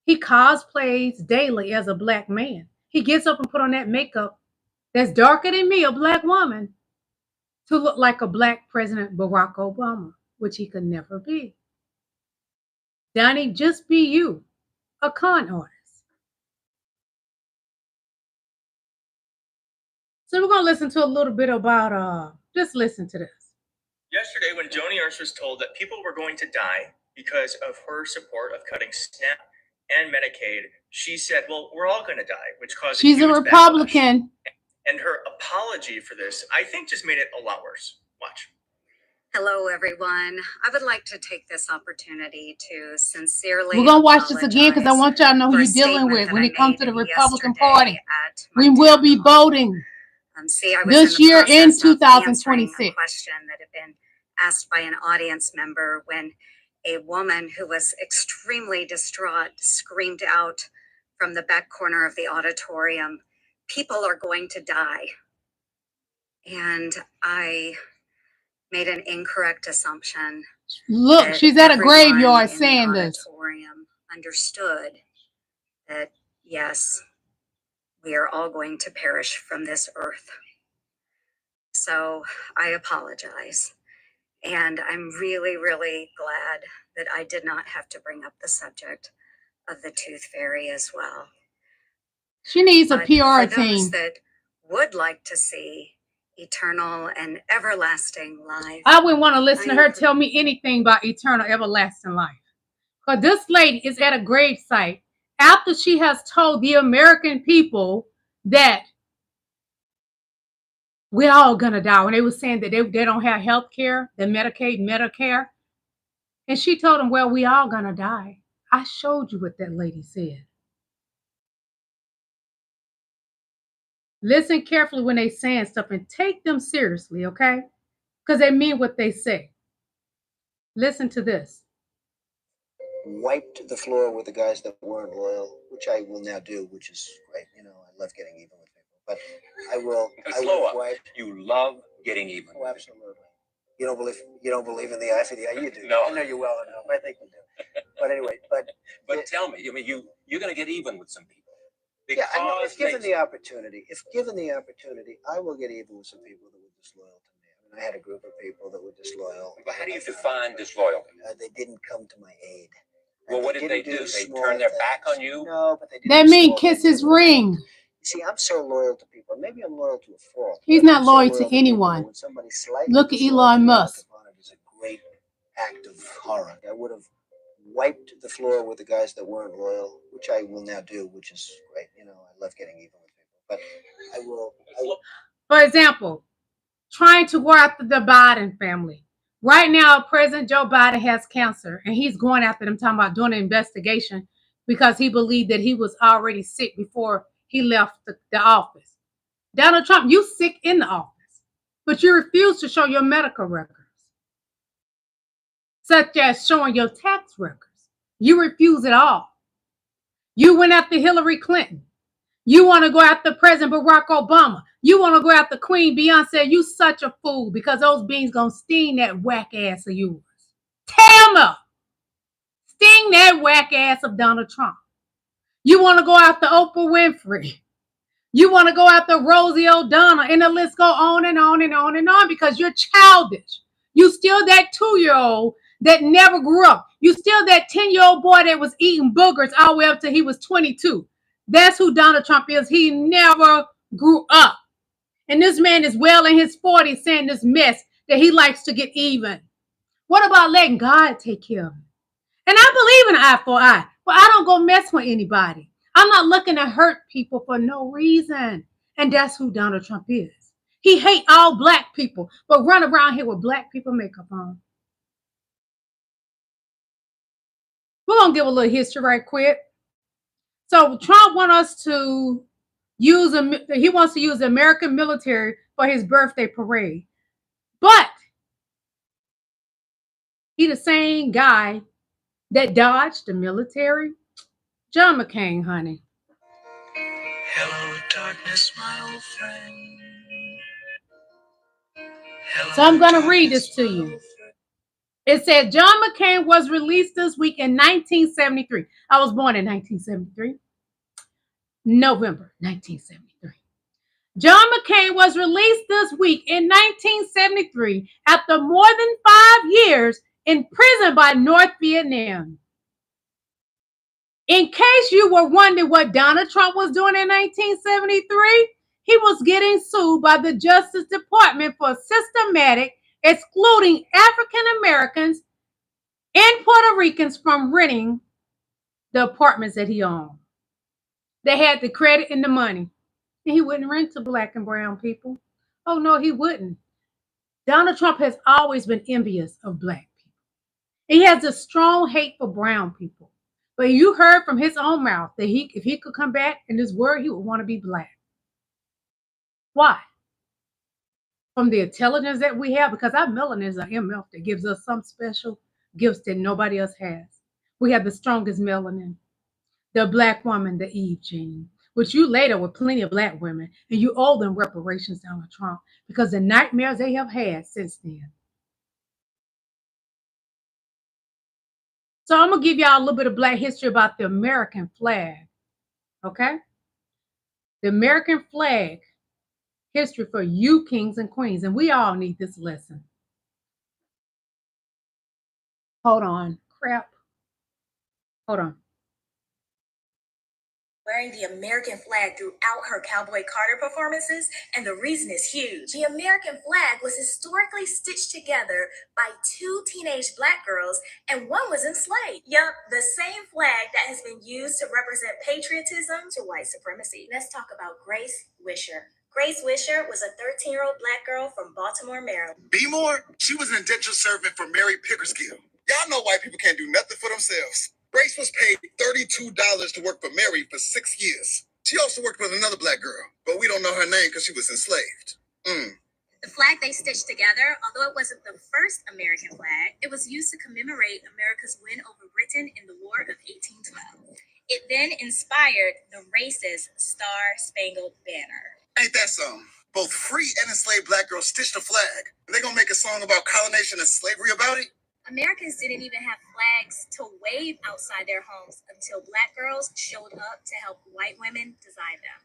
He cosplays daily as a black man. He gets up and put on that makeup that's darker than me, a black woman, to look like a black President Barack Obama, which he could never be. Donnie, just be you, a con artist. So we're going to listen to a little bit about, just listen to this. Yesterday, when Joni Ernst was told that people were going to die because of her support of cutting SNAP and Medicaid, she said, well, we're all going to die, which caused She's a Republican. Backlash. And her apology for this, I think, just made it a lot worse. Watch. Hello, everyone. I would like to take this opportunity to sincerely We're going to watch this again because I want y'all to know who you're dealing with when it comes to the Republican Party. We will be voting this year in 2026. A question that had been asked by an audience member when a woman who was extremely distraught screamed out from the back corner of the auditorium, "People are going to die." And I made an incorrect assumption. Look, she's at a graveyard saying this. Understood that, yes, we are all going to perish from this earth. So I apologize. And I'm really, really glad that I did not have to bring up the subject of the tooth fairy as well. She needs a But PR for team. those that would like to see eternal and everlasting life, I wouldn't want to listen to her tell me anything about eternal everlasting life. Because this lady is at a gravesite after she has told the American people that we're all going to die. When they were saying that they don't have health care, the Medicaid, Medicare. And she told them, well, we all going to die. I showed you what that lady said. Listen carefully when they saying stuff and take them seriously, okay? Because they mean what they say. Listen to this. Wiped the floor with the guys that weren't loyal, which I will now do, which is great. You know, I love getting even with people. But I will. Slow up. You love getting even. Oh, absolutely. You don't believe in the eye for the eye. You do. No. I know you well enough. I think you do. But anyway, but tell me. I mean, you're going to get even with some people. Yeah, I know. If given the opportunity, I will get even with some people that were disloyal to me. I mean, I had a group of people that were disloyal. But how do you define disloyalty? They didn't come to my aid. Well, what did they do? They turned their back on you? No, but they did. That means kiss his ring. See, I'm so loyal to people. Maybe I'm loyal to a fault. He's not loyal to anyone. Look at Elon Musk. It's a great act of horror. I would have wiped the floor with the guys that weren't loyal, which I will now do, which is great. You know, I love getting even with people. But I will. For example, trying to go after the Biden family. Right now, President Joe Biden has cancer, and he's going after them, talking about doing an investigation because he believed that he was already sick before he left the office. Donald Trump, you sick in the office, but you refuse to show your medical records, such as showing your tax records. You refuse it all. You went after Hillary Clinton. You want to go after President Barack Obama. You want to go after Queen Beyonce. You such a fool because those beans going to sting that whack ass of yours. Tear them up. Sting that whack ass of Donald Trump. You want to go after Oprah Winfrey. You want to go after Rosie O'Donnell, and the list go on and on and on and on because you're childish. You still that 2-year-old that never grew up. You still that 10-year-old boy that was eating boogers all the way up till he was 22. That's who Donald Trump is. He never grew up. And this man is well in his 40s saying this mess that he likes to get even. What about letting God take care of it? And I believe in eye for eye, but I don't go mess with anybody. I'm not looking to hurt people for no reason. And that's who Donald Trump is. He hate all black people, but run around here with black people makeup on. We're going to give a little history right quick. So Trump wants us to use, he wants to use the American military for his birthday parade. But he the same guy that dodged the military. John McCain, honey. Hello, darkness, my old friend. Hello, so I'm going to read this to you. It said John McCain was released this week in 1973. I was born in 1973. November 1973. John McCain was released this week in 1973 after more than 5 years in prison by North Vietnam. In case you were wondering what Donald Trump was doing in 1973, he was getting sued by the Justice Department for systematic excluding African Americans and Puerto Ricans from renting the apartments that he owned. They had the credit and the money. And he wouldn't rent to black and brown people. Oh, no, he wouldn't. Donald Trump has always been envious of black people. He has a strong hate for brown people. But you heard from his own mouth that if he could come back in this world, he would want to be black. Why? From the intelligence that we have, because our melanin is an MF that gives us some special gifts that nobody else has. We have the strongest melanin. The black woman, the Eve gene, which you later with plenty of black women, and you owe them reparations, Donald Trump, because the nightmares they have had since then. So I'm going to give y'all a little bit of black history about the American flag, okay? The American flag history for you kings and queens, and we all need this lesson. Hold on, crap. Hold on. Wearing the American flag throughout her Cowboy Carter performances, and the reason is huge. The American flag was historically stitched together by 2 teenage black girls, and one was enslaved. Yup, the same flag that has been used to represent patriotism to white supremacy. Let's talk about Grace Wisher. Grace Wisher was a 13-year-old black girl from Baltimore, Maryland. B. Moore, she was an indentured servant for Mary Pickersgill. Y'all know white people can't do nothing for themselves. Grace was paid $32 to work for Mary for 6 years. She also worked with another black girl, but we don't know her name because she was enslaved. The flag they stitched together, although it wasn't the first American flag, it was used to commemorate America's win over Britain in the War of 1812. It then inspired the racist Star-Spangled Banner. Ain't that something? Both free and enslaved black girls stitched a flag. And they gonna make a song about colonization and slavery about it? Americans didn't even have flags to wave outside their homes until black girls showed up to help white women design them.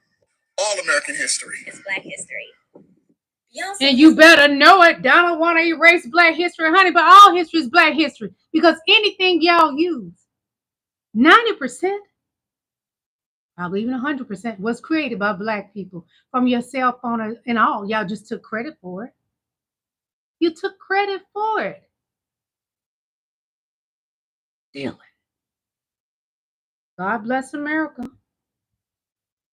All American history. It's black history. Beyonce and you better know it. Donald want to erase black history, honey, but all history is black history because anything y'all use, 90%, probably even 100%, was created by black people from your cell phone and all. Y'all just took credit for it. You took credit for it. Dylan. God bless America.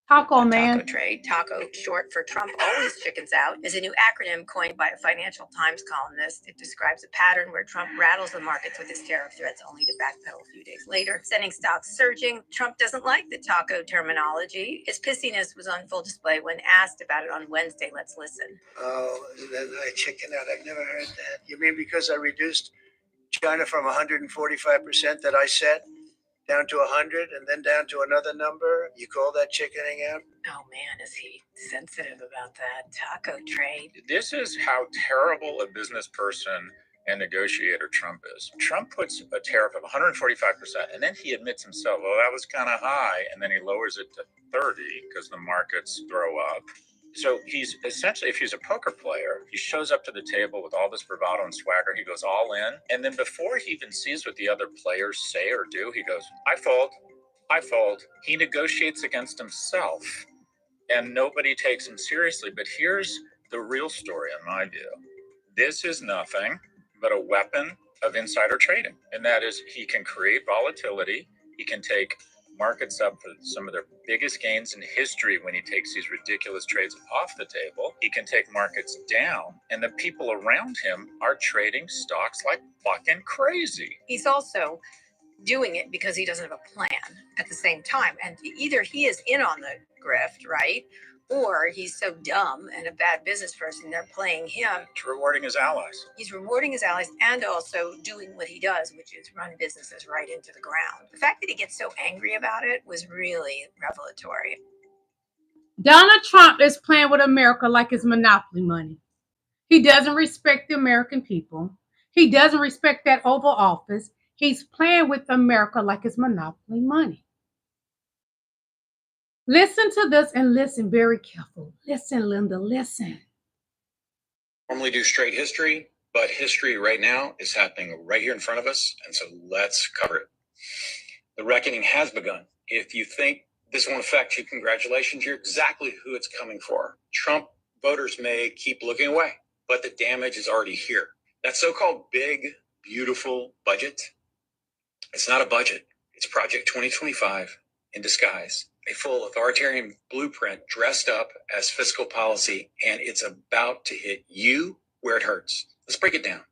Taco man. Taco trade, taco short for Trump always chickens out, is a new acronym coined by a Financial Times columnist. It describes a pattern where Trump rattles the markets with his tariff threats only to backpedal a few days later, sending stocks surging. Trump doesn't like the taco terminology. His pissiness was on full display when asked about it on Wednesday. Let's listen. Oh, I chicken out. I've never heard that. You mean because I reduced China from 145% that I set down to 100 and then down to another number? You call that chickening out? Oh man, is he sensitive about that taco trade? This is how terrible a business person and negotiator Trump is. Trump puts a tariff of 145%, and then he admits himself, well, that was kind of high, and then he lowers it to 30 because the markets throw up. So he's essentially, if he's a poker player, he shows up to the table with all this bravado and swagger. He goes all in. And then before he even sees what the other players say or do, he goes, I fold. I fold. He negotiates against himself and nobody takes him seriously. But here's the real story in my view. This is nothing but a weapon of insider trading. And that is he can create volatility. He can take markets up for some of their biggest gains in history when he takes these ridiculous trades off the table. He can take markets down, and the people around him are trading stocks like fucking crazy. He's also doing it because he doesn't have a plan at the same time. And either he is in on the grift, right? Or he's so dumb and a bad business person, they're playing him. He's rewarding his allies. He's rewarding his allies and also doing what he does, which is run businesses right into the ground. The fact that he gets so angry about it was really revelatory. Donald Trump is playing with America like it's monopoly money. He doesn't respect the American people. He doesn't respect that Oval Office. He's playing with America like it's monopoly money. Listen to this and listen very careful. Listen, Linda, listen. Normally do straight history, but history right now is happening right here in front of us, and so let's cover it. The reckoning has begun. If you think this won't affect you, congratulations, you're exactly who it's coming for. Trump voters may keep looking away, but the damage is already here. That so-called big, beautiful budget, it's not a budget. It's Project 2025 in disguise. A full authoritarian blueprint dressed up as fiscal policy, and it's about to hit you where it hurts. Let's break it down.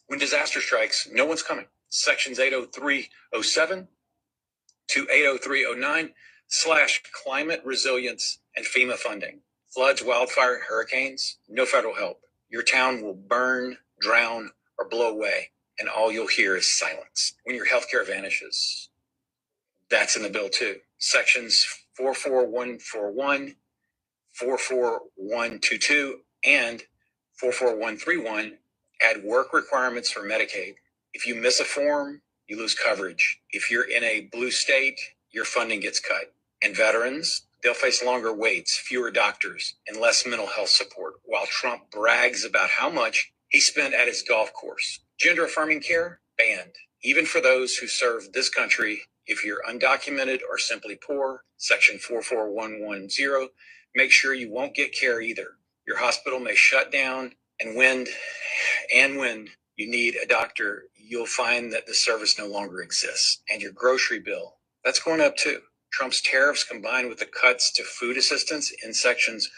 When disaster strikes, no one's coming. Sections 80307 to 80309/climate resilience and FEMA funding. Floods, wildfire, hurricanes, no federal help. Your town will burn, drown, or blow away, and all you'll hear is silence. When your healthcare vanishes, that's in the bill too. Sections 44141, 44122, and 44131 add work requirements for Medicaid. If you miss a form, you lose coverage. If you're in a blue state, your funding gets cut. And veterans, they'll face longer waits, fewer doctors, and less mental health support, while Trump brags about how much he spent at his golf course. Gender-affirming care, banned. Even for those who serve this country, if you're undocumented or simply poor, Section 44110, make sure you won't get care either. Your hospital may shut down, and when you need a doctor, you'll find that the service no longer exists. And your grocery bill, that's going up too. Trump's tariffs combined with the cuts to food assistance in sections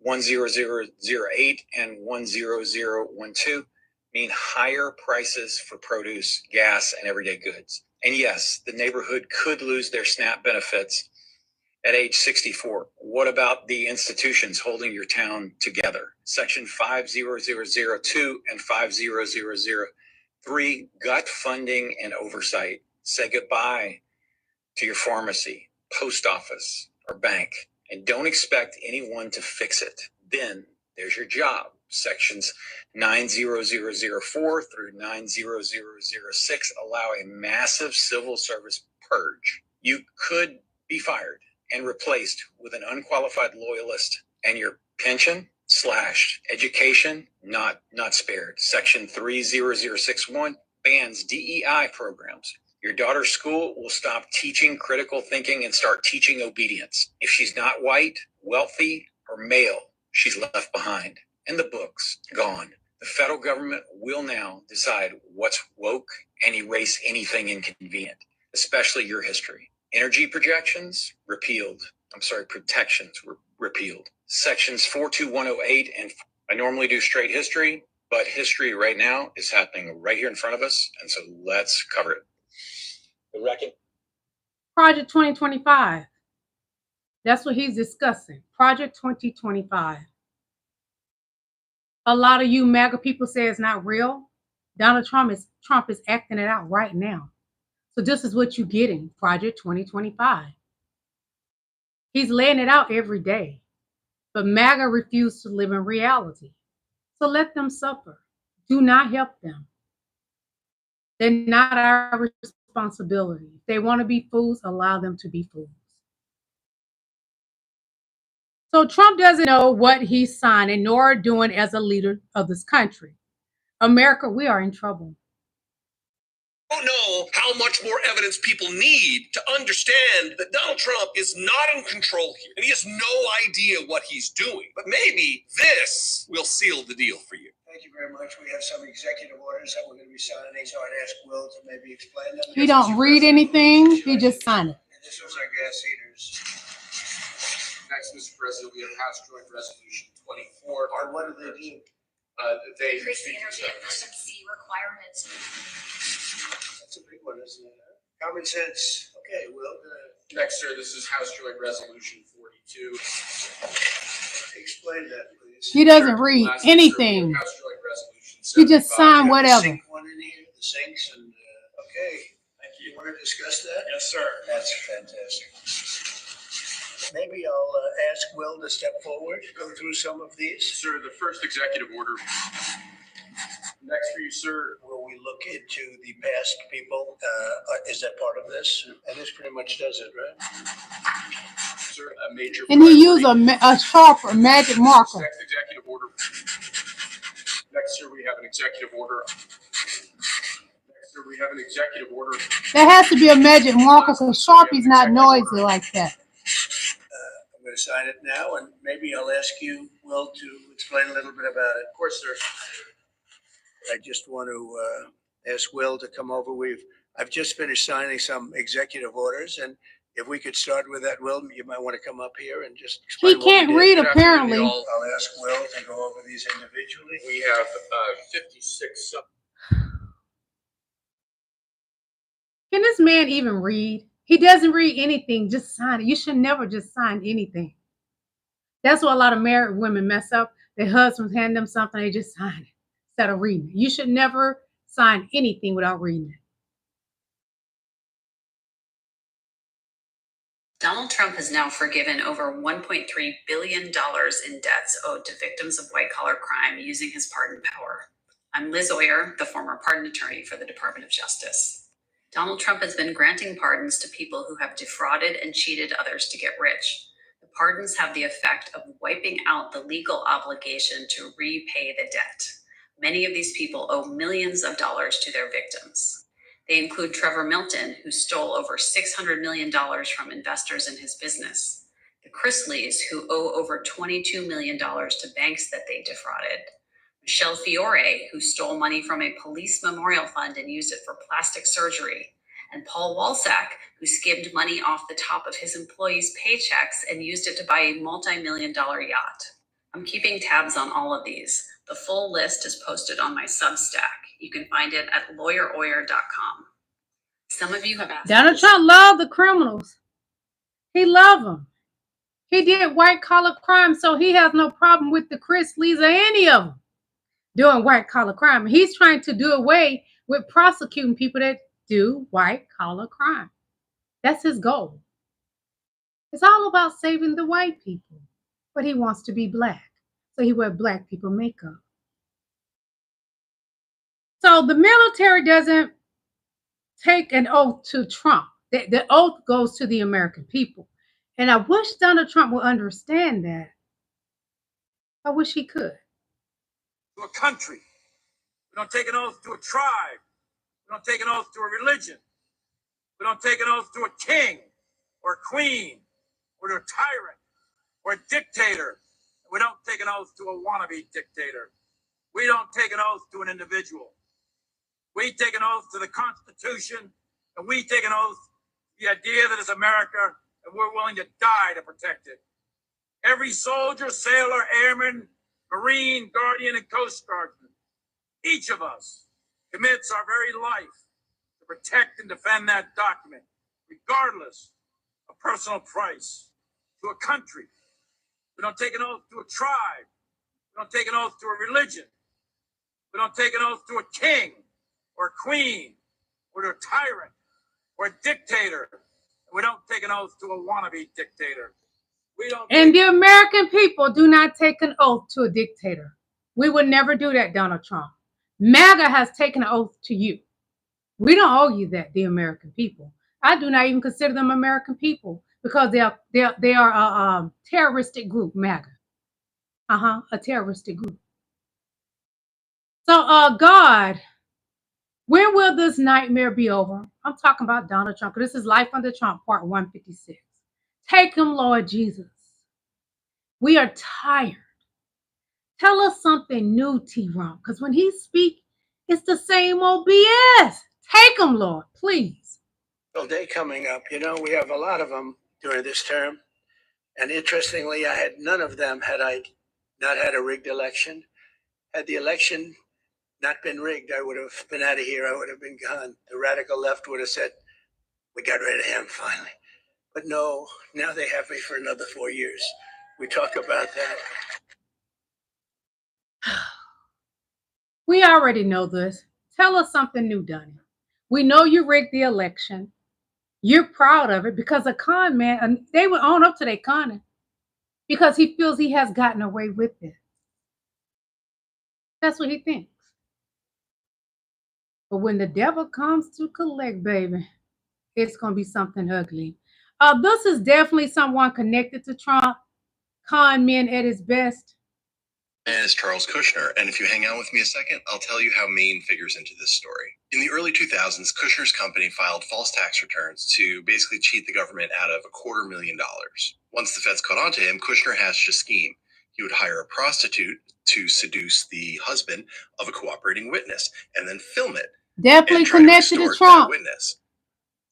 10008 and 10012 mean higher prices for produce, gas, and everyday goods. And yes, the neighborhood could lose their SNAP benefits at age 64. What about the institutions holding your town together? Section 50002 and 50003, gut funding and oversight. Say goodbye to your pharmacy, post office, or bank, and don't expect anyone to fix it. Then there's your job. Sections 90004 through 90006 allow a massive civil service purge. You could be fired and replaced with an unqualified loyalist, and your pension slashed. Education not spared. Section 30061 bans DEI programs. Your daughter's school will stop teaching critical thinking and start teaching obedience. If she's not white, wealthy, or male, she's left behind. And the books, gone. The federal government will now decide what's woke and erase anything inconvenient, especially your history. Energy projections, repealed. I'm sorry, protections were repealed. Sections 42108 and I normally do straight history, but history right now is happening right here in front of us, and so let's cover it. The record. Project 2025. That's what he's discussing. Project 2025. A lot of you MAGA people say it's not real. Donald Trump is acting it out right now. So this is what you're getting, Project 2025. He's laying it out every day. But MAGA refuse to live in reality. So let them suffer. Do not help them. They're not our responsibility. If they want to be fools, allow them to be fools. So Trump doesn't know what he's signing nor doing as a leader of this country. America, we are in trouble. I don't know how much more evidence people need to understand that Donald Trump is not in control here, and he has no idea what he's doing. But maybe this will seal the deal for you. Thank you very much. We have some executive orders that we're going to be signing, so I'd ask Will to maybe explain them. He don't read anything, he just signed it. And this was our gas heaters. Next, Mr. President, we have House Joint Resolution 24. What do they do? They increase the energy efficiency requirements. That's a big one, isn't it? Common sense. Okay, Will. Next, sir, this is House Joint Resolution 42. Explain that, please. He doesn't read anything. House Joint Resolution 75. He just signed whatever. The sink one in here, the sinks, and okay. Thank you. You want to discuss that? Yes, sir. That's fantastic. Maybe I'll ask Will to step forward, go through some of these. Sir, the first executive order. Next for you, sir. Will we look into the past people? Is that part of this? And this pretty much does it, right? Sir, a major. And he used a sharp or magic marker. Next executive order. Next, sir, we have an executive order. Next, sir, we have an executive order. There has to be a magic marker because Sharpie's not noisy like that. I'm going to sign it now, and maybe I'll ask you, Will, to explain a little bit about it. Of course, sir. I just want to ask Will to come over. I've just finished signing some executive orders, and if we could start with that, Will, you might want to come up here and just explain. He can't read, apparently. I'll ask Will to go over these individually. We have 56. Can this man even read? He doesn't read anything, just sign it. You should never just sign anything. That's why a lot of married women mess up. Their husbands hand them something, they just sign it instead of reading it. You should never sign anything without reading it. Donald Trump has now forgiven over $1.3 billion in debts owed to victims of white-collar crime using his pardon power. I'm Liz Oyer, the former pardon attorney for the Department of Justice. Donald Trump has been granting pardons to people who have defrauded and cheated others to get rich. The pardons have the effect of wiping out the legal obligation to repay the debt. Many of these people owe millions of dollars to their victims. They include Trevor Milton, who stole over $600 million from investors in his business. The Chrisleys, who owe over $22 million to banks that they defrauded. Michelle Fiore, who stole money from a police memorial fund and used it for plastic surgery. And Paul Walsack, who skimmed money off the top of his employees' paychecks and used it to buy a multi-million-dollar yacht. I'm keeping tabs on all of these. The full list is posted on my Substack. You can find it at lawyeroyer.com. Some of you have asked. Donald Trump loved the criminals. He loved them. He did white-collar crime, so he has no problem with the Chrisleys or any of them doing white-collar crime. He's trying to do away with prosecuting people that do white-collar crime. That's his goal. It's all about saving the white people. But he wants to be black, so he wears black people makeup. So the military doesn't take an oath to Trump. The oath goes to the American people. And I wish Donald Trump would understand that. I wish he could. To a country. We don't take an oath to a tribe. We don't take an oath to a religion. We don't take an oath to a king or a queen or to a tyrant or a dictator. We don't take an oath to a wannabe dictator. We don't take an oath to an individual. We take an oath to the Constitution, and we take an oath to The idea that it's America and we're willing to die to protect it. Every soldier, sailor, airman, Marine, Guardian, and Coast Guardsman, each of us commits our very life to protect and defend that document, regardless of personal price, to a country. We don't take an oath to a tribe. We don't take an oath to a religion. We don't take an oath to a king or a queen or to a tyrant or a dictator. We don't take an oath to a wannabe dictator. And the American people do not take an oath to a dictator. We would never do that, Donald Trump. MAGA has taken an oath to you. We don't owe you that, the American people. I do not even consider them American people because they are a terroristic group, MAGA. A terroristic group. So, God, when will this nightmare be over? I'm talking about Donald Trump. This is Life Under Trump, part 156. Take him, Lord Jesus. We are tired. Tell us something new, T-Ron, because when he speaks, it's the same old BS. Take him, Lord, please. Day coming up. You know, we have a lot of them during this term. And interestingly, I had none of them had I not had a rigged election. Had the election not been rigged, I would have been out of here. I would have been gone. The radical left would have said, we got rid of him finally. But no, now they have me for another 4 years. We talk about that. We already know this. Tell us something new, Donnie. We know you rigged the election. You're proud of it because a con man, and they would own up to their conning because he feels he has gotten away with it. That's what he thinks. But when the devil comes to collect, baby, it's going to be something ugly. This is definitely someone connected to Trump. Con men at his best. And it's Charles Kushner, and if you hang out with me a second, I'll tell you how Maine figures into this story. In the early 2000s, Kushner's company filed false tax returns to basically cheat the government out of $250,000. Once the feds caught on to him, Kushner hatched a scheme. He would hire a prostitute to seduce the husband of a cooperating witness and then film it. Definitely connected to Trump. Witness.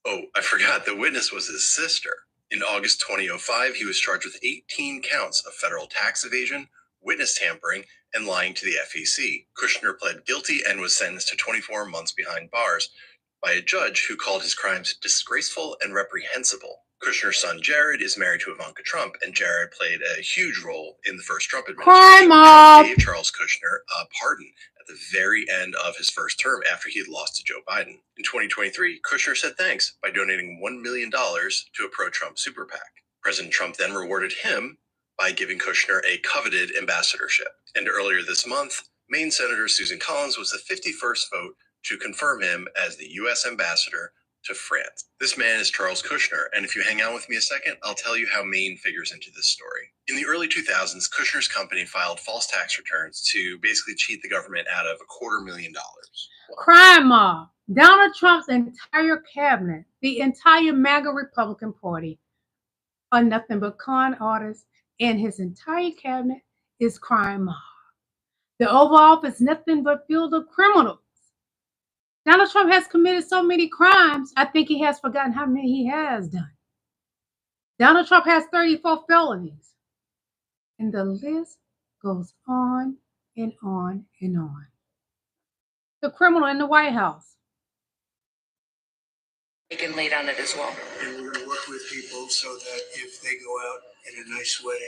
Oh, I forgot, the witness was his sister. In August 2005, he was charged with 18 counts of federal tax evasion, witness tampering, and lying to the FEC. Kushner pled guilty and was sentenced to 24 months behind bars by a judge who called his crimes disgraceful and reprehensible. Kushner's son Jared is married to Ivanka Trump, and Jared played a huge role in the first Trump administration. He gave Charles Kushner a pardon at the very end of his first term after he had lost to Joe Biden. In 2023, Kushner said thanks by donating $1 million to a pro-Trump super PAC. President Trump then rewarded him by giving Kushner a coveted ambassadorship. And earlier this month, Maine Senator Susan Collins was the 51st vote to confirm him as the U.S. ambassador to France. This man is Charles Kushner, and if you hang out with me a second, I'll tell you how Maine figures into this story. In the early 2000s, Kushner's company filed false tax returns to basically cheat the government out of $250,000. Crime mob. Donald Trump's entire cabinet, the entire MAGA Republican Party, are nothing but con artists, and his entire cabinet is crime mob. The Oval Office is nothing but filled with criminals. Donald Trump has committed so many crimes, I think he has forgotten how many he has done. Donald Trump has 34 felonies. And the list goes on and on and on. The criminal in the White House. They can lay on it as well. And we're going to work with people so that if they go out in a nice way,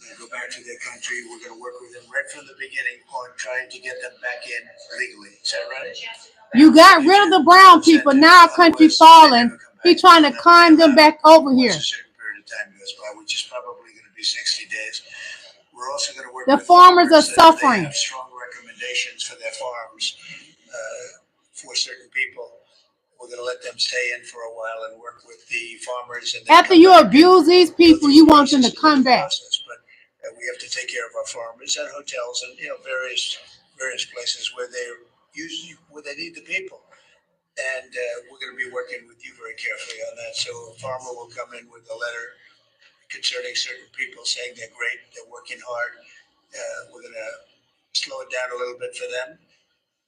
and go back to their country, we're going to work with them right from the beginning on trying to get them back in legally. Is that right? You got rid of the brown people. Now our country falling. He's trying to climb them back over here. A certain period of time goes by, which is probably going to be 60 days. We're also going to work the with farmers are suffering. They have strong recommendations for their farms for certain people. We're going to let them stay in for a while and work with the farmers. And after you abuse these people, you want them to come back. But we have to take care of our farmers and hotels and various places where they need the people. And we're going to be working with you very carefully on that. So a farmer will come in with a letter concerning certain people saying they're great, they're working hard. We're going to slow it down a little bit for them.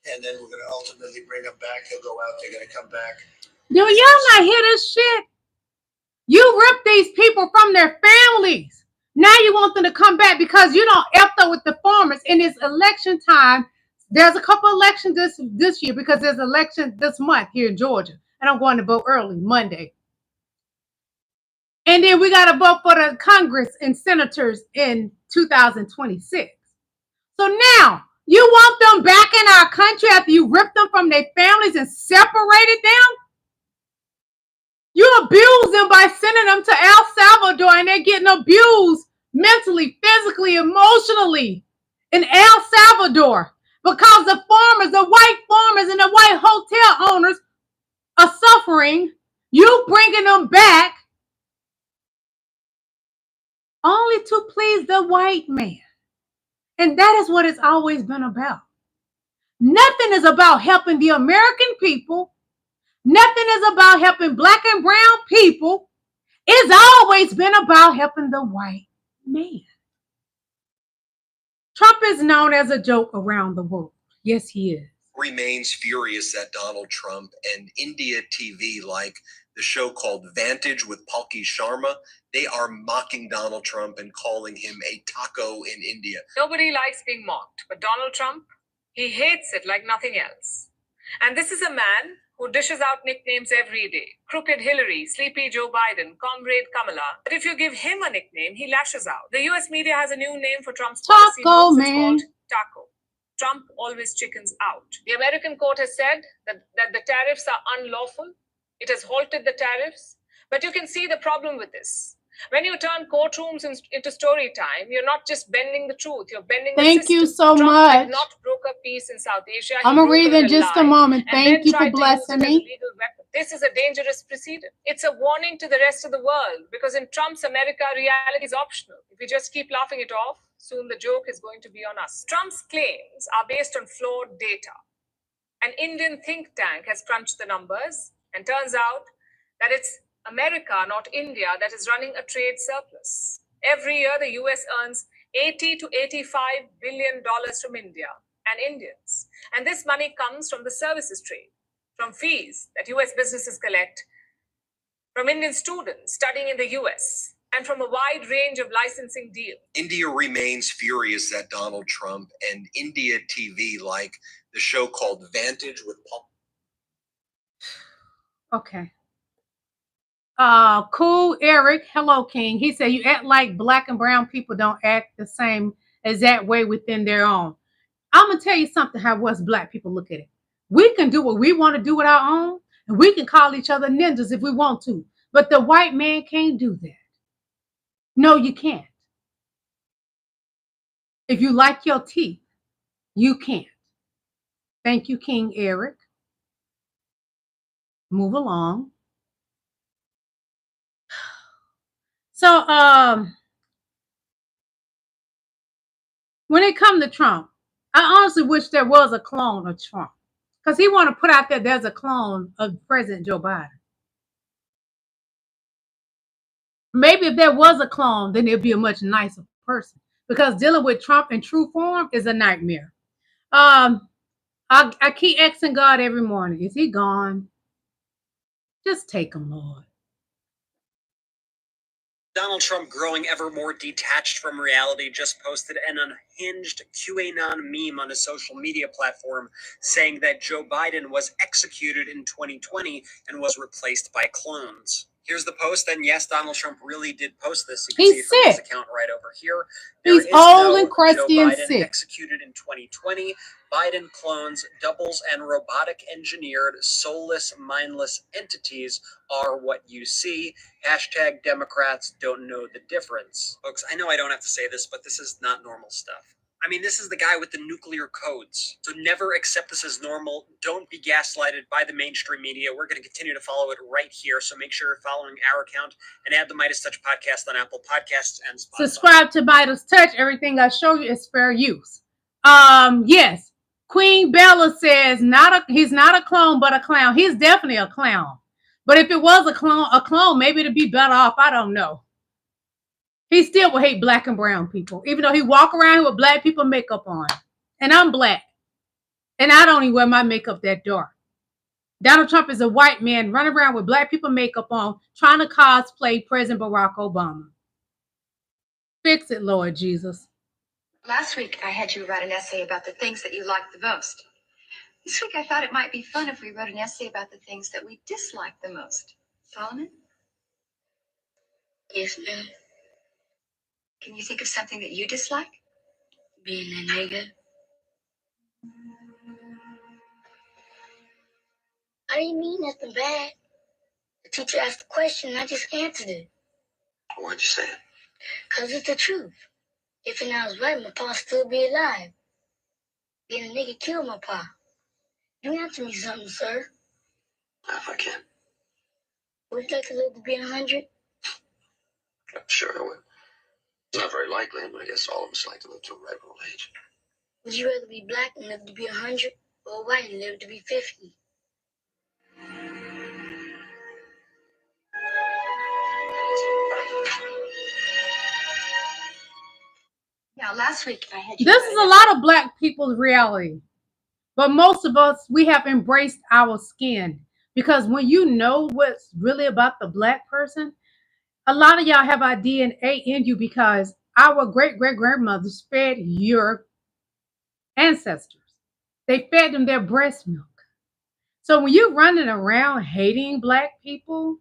And then we're going to ultimately bring them back. They'll go out, they're going to come back. Do y'all not hear this shit? You rip these people from their families. Now you want them to come back because you don't effed up with the farmers. In this election time, there's a couple elections this year because there's election this month here in Georgia. And I'm going to vote early, Monday. And then we got to vote for the Congress and senators in 2026. So now, you want them back in our country after you ripped them from their families and separated them? You abuse them by sending them to El Salvador, and they're getting abused mentally, physically, emotionally in El Salvador because the farmers, the white farmers and the white hotel owners are suffering. You bringing them back only to please the white man. And that is what it's always been about. Nothing is about helping the American people. Nothing is about helping black and brown people. It's always been about helping the white man. Trump is known as a joke around the world. Yes, he is. Remains furious at Donald Trump, and India TV, like the show called Vantage with Palki Sharma, they are mocking Donald Trump and calling him a taco in India. Nobody likes being mocked, but Donald Trump, he hates it like nothing else. And this is a man who dishes out nicknames every day. Crooked Hillary, Sleepy Joe Biden, Comrade Kamala. But if you give him a nickname, he lashes out. The US media has a new name for Trump's policy. Taco, It's man. called taco. Trump always chickens out. The American court has said that the tariffs are unlawful. It has halted the tariffs. But you can see the problem with this. When you turn courtrooms into story time, you're not just bending the truth, you're bending the system. Thank you so Trump much. did not broker peace in South Asia. I'm going to read in just a moment. Thank you for blessing me. This is a dangerous precedent. It's a warning to the rest of the world because in Trump's America, reality is optional. If we just keep laughing it off, soon the joke is going to be on us. Trump's claims are based on flawed data. An Indian think tank has crunched the numbers and turns out that it's America, not India, that is running a trade surplus. Every year, the US earns $80 to $85 billion from India and Indians. And this money comes from the services trade, from fees that US businesses collect, from Indian students studying in the US, and from a wide range of licensing deals. India remains furious at Donald Trump, and India TV, like the show called Vantage with Paul. Okay. Cool Eric, hello King. He said you act like black and brown people don't act the same exact way within their own. I'm gonna tell you something how us black people look at it. We can do what we want to do with our own, and we can call each other ninjas if we want to. But the white man can't do that. No, you can't. If you like your teeth, you can't. Thank you, King Eric. Move along. So, when it comes to Trump, I honestly wish there was a clone of Trump because he want to put out there there's a clone of President Joe Biden. Maybe if there was a clone, then it'd be a much nicer person because dealing with Trump in true form is a nightmare. I keep asking God every morning, is he gone? Just take him, Lord. Donald Trump, growing ever more detached from reality, just posted an unhinged QAnon meme on his social media platform saying that Joe Biden was executed in 2020 and was replaced by clones. Here's the post, and yes, Donald Trump really did post this. You can see it from his account right over here. He's old and crusty and sick. Executed in 2020. Biden clones, doubles, and robotic engineered, soulless, mindless entities are what you see. Hashtag Democrats don't know the difference. Folks, I know I don't have to say this, but this is not normal stuff. I mean, this is the guy with the nuclear codes. So never accept this as normal. Don't be gaslighted by the mainstream media. We're going to continue to follow it right here. So make sure you're following our account and add the Midas Touch podcast on Apple Podcasts and Spotify. Subscribe to Midas Touch. Everything I show you is fair use. Yes. Queen Bella says he's not a clone, but a clown. He's definitely a clown. But if it was a clone, maybe it'd be better off. I don't know. He still will hate black and brown people, even though he walk around with black people makeup on. And I'm black. And I don't even wear my makeup that dark. Donald Trump is a white man running around with black people makeup on, trying to cosplay President Barack Obama. Fix it, Lord Jesus. Last week, I had you write an essay about the things that you liked the most. This week, I thought it might be fun if we wrote an essay about the things that we dislike the most. Solomon? Yes, ma'am. Can you think of something that you dislike? Being a nigga. I didn't mean nothing bad. The teacher asked a question and I just answered it. Why'd you say it? 'Cause it's the truth. If and I was right, my pa still be alive. Being a nigga killed my pa. You answer me something, sir. If I can. Would you like to live to be 100? I'm sure I would. It's not very likely, but I guess all of us like to live to a ripe old age. Would you rather be black and live to be 100 or white and live to be 50? Now, last week, I had you This write is an a lot of black people's reality. But most of us, we have embraced our skin. Because when you know what's really about the black person, a lot of y'all have our DNA in you because our great-great-grandmothers fed your ancestors. They fed them their breast milk. So when you're running around hating black people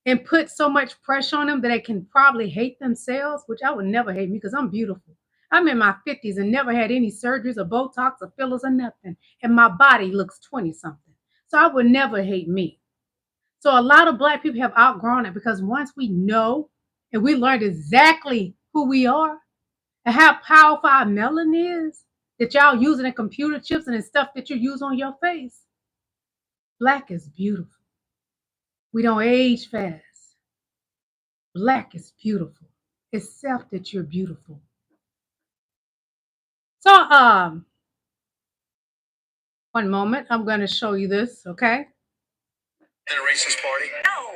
and put so much pressure on them that they can probably hate themselves, which I would never hate me because I'm beautiful. I'm in my 50s and never had any surgeries or Botox or fillers or nothing. And my body looks 20-something. So I would never hate me. So a lot of black people have outgrown it because once we know and we learned exactly who we are and how powerful our melanin is that y'all using in computer chips and in stuff that you use on your face, black is beautiful. We don't age fast. Black is beautiful. Accept that you're beautiful. So, one moment. I'm going to show you this, okay? In a racist party? No,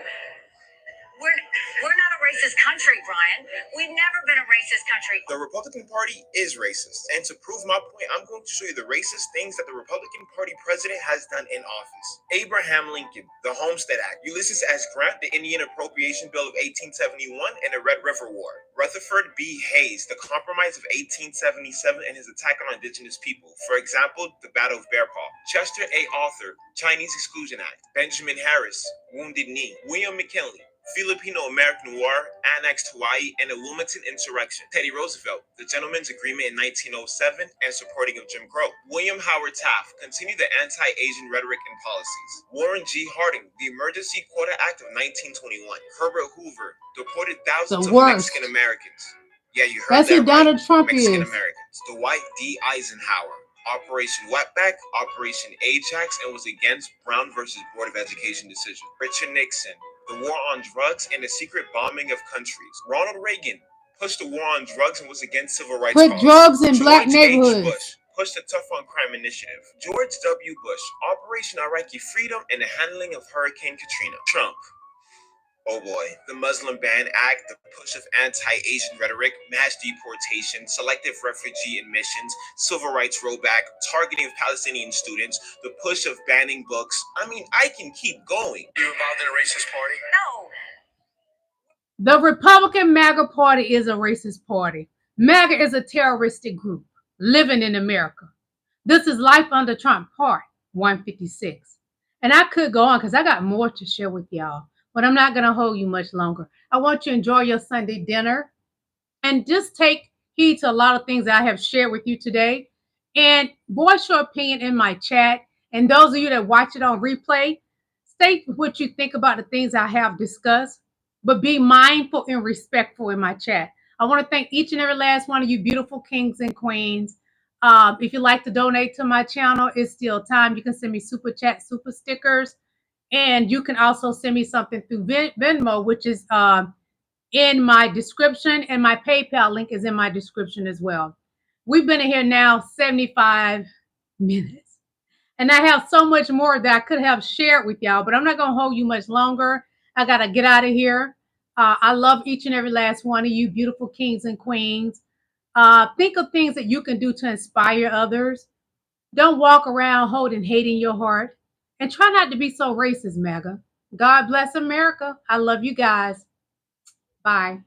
we're not a racist country, Brian. We've never been a racist country. The Republican Party is racist. And to prove my point, I'm going to show you the racist things that the Republican Party president has done in office. Abraham Lincoln, the Homestead Act, Ulysses S. Grant, the Indian Appropriation Bill of 1871, and the Red River War. Rutherford B. Hayes, the Compromise of 1877 and his attack on indigenous people. For example, the Battle of Bear Paw. Chester A. Arthur, Chinese Exclusion Act. Benjamin Harris, Wounded Knee. William McKinley, Filipino-American War, annexed Hawaii, and the Wilmington Insurrection. Teddy Roosevelt, the Gentleman's Agreement in 1907, and supporting of Jim Crow. William Howard Taft, continued the anti-Asian rhetoric and policies. Warren G. Harding, the Emergency Quota Act of 1921. Herbert Hoover, deported thousands of Mexican Americans. Yeah, you heard That's that who Donald right. Trump Mexican is. Americans. Dwight D. Eisenhower, Operation Wetback, Operation Ajax, and was against Brown versus Board of Education decision. Richard Nixon, the war on drugs and the secret bombing of countries. Ronald Reagan pushed the war on drugs and was against civil rights. Put drugs in black neighborhoods. H. Bush pushed the Tough on Crime initiative. George W. Bush, Operation Iraqi Freedom and the handling of Hurricane Katrina. Trump. Oh boy, the Muslim Ban Act, the push of anti-Asian rhetoric, mass deportation, selective refugee admissions, civil rights rollback, targeting of Palestinian students, the push of banning books. I mean, I can keep going. You involved in a racist party? No. The Republican MAGA Party is a racist party. MAGA is a terroristic group living in America. This is Life Under Trump, part 156. And I could go on because I got more to share with y'all. But I'm not going to hold you much longer. I want you to enjoy your Sunday dinner and just take heed to a lot of things that I have shared with you today. And voice your opinion in my chat. And those of you that watch it on replay, state what you think about the things I have discussed, but be mindful and respectful in my chat. I want to thank each and every last one of you beautiful kings and queens. If you'd like to donate to my channel, it's still time. You can send me super chat, super stickers. And you can also send me something through Venmo, which is in my description, and my PayPal link is in my description as well. We've been in here now 75 minutes, and I have so much more that I could have shared with y'all, but I'm not going to hold you much longer. I got to get out of here. I love each and every last one of you beautiful kings and queens. Think of things that you can do to inspire others. Don't walk around holding hate in your heart. And try not to be so racist, MAGA. God bless America. I love you guys. Bye.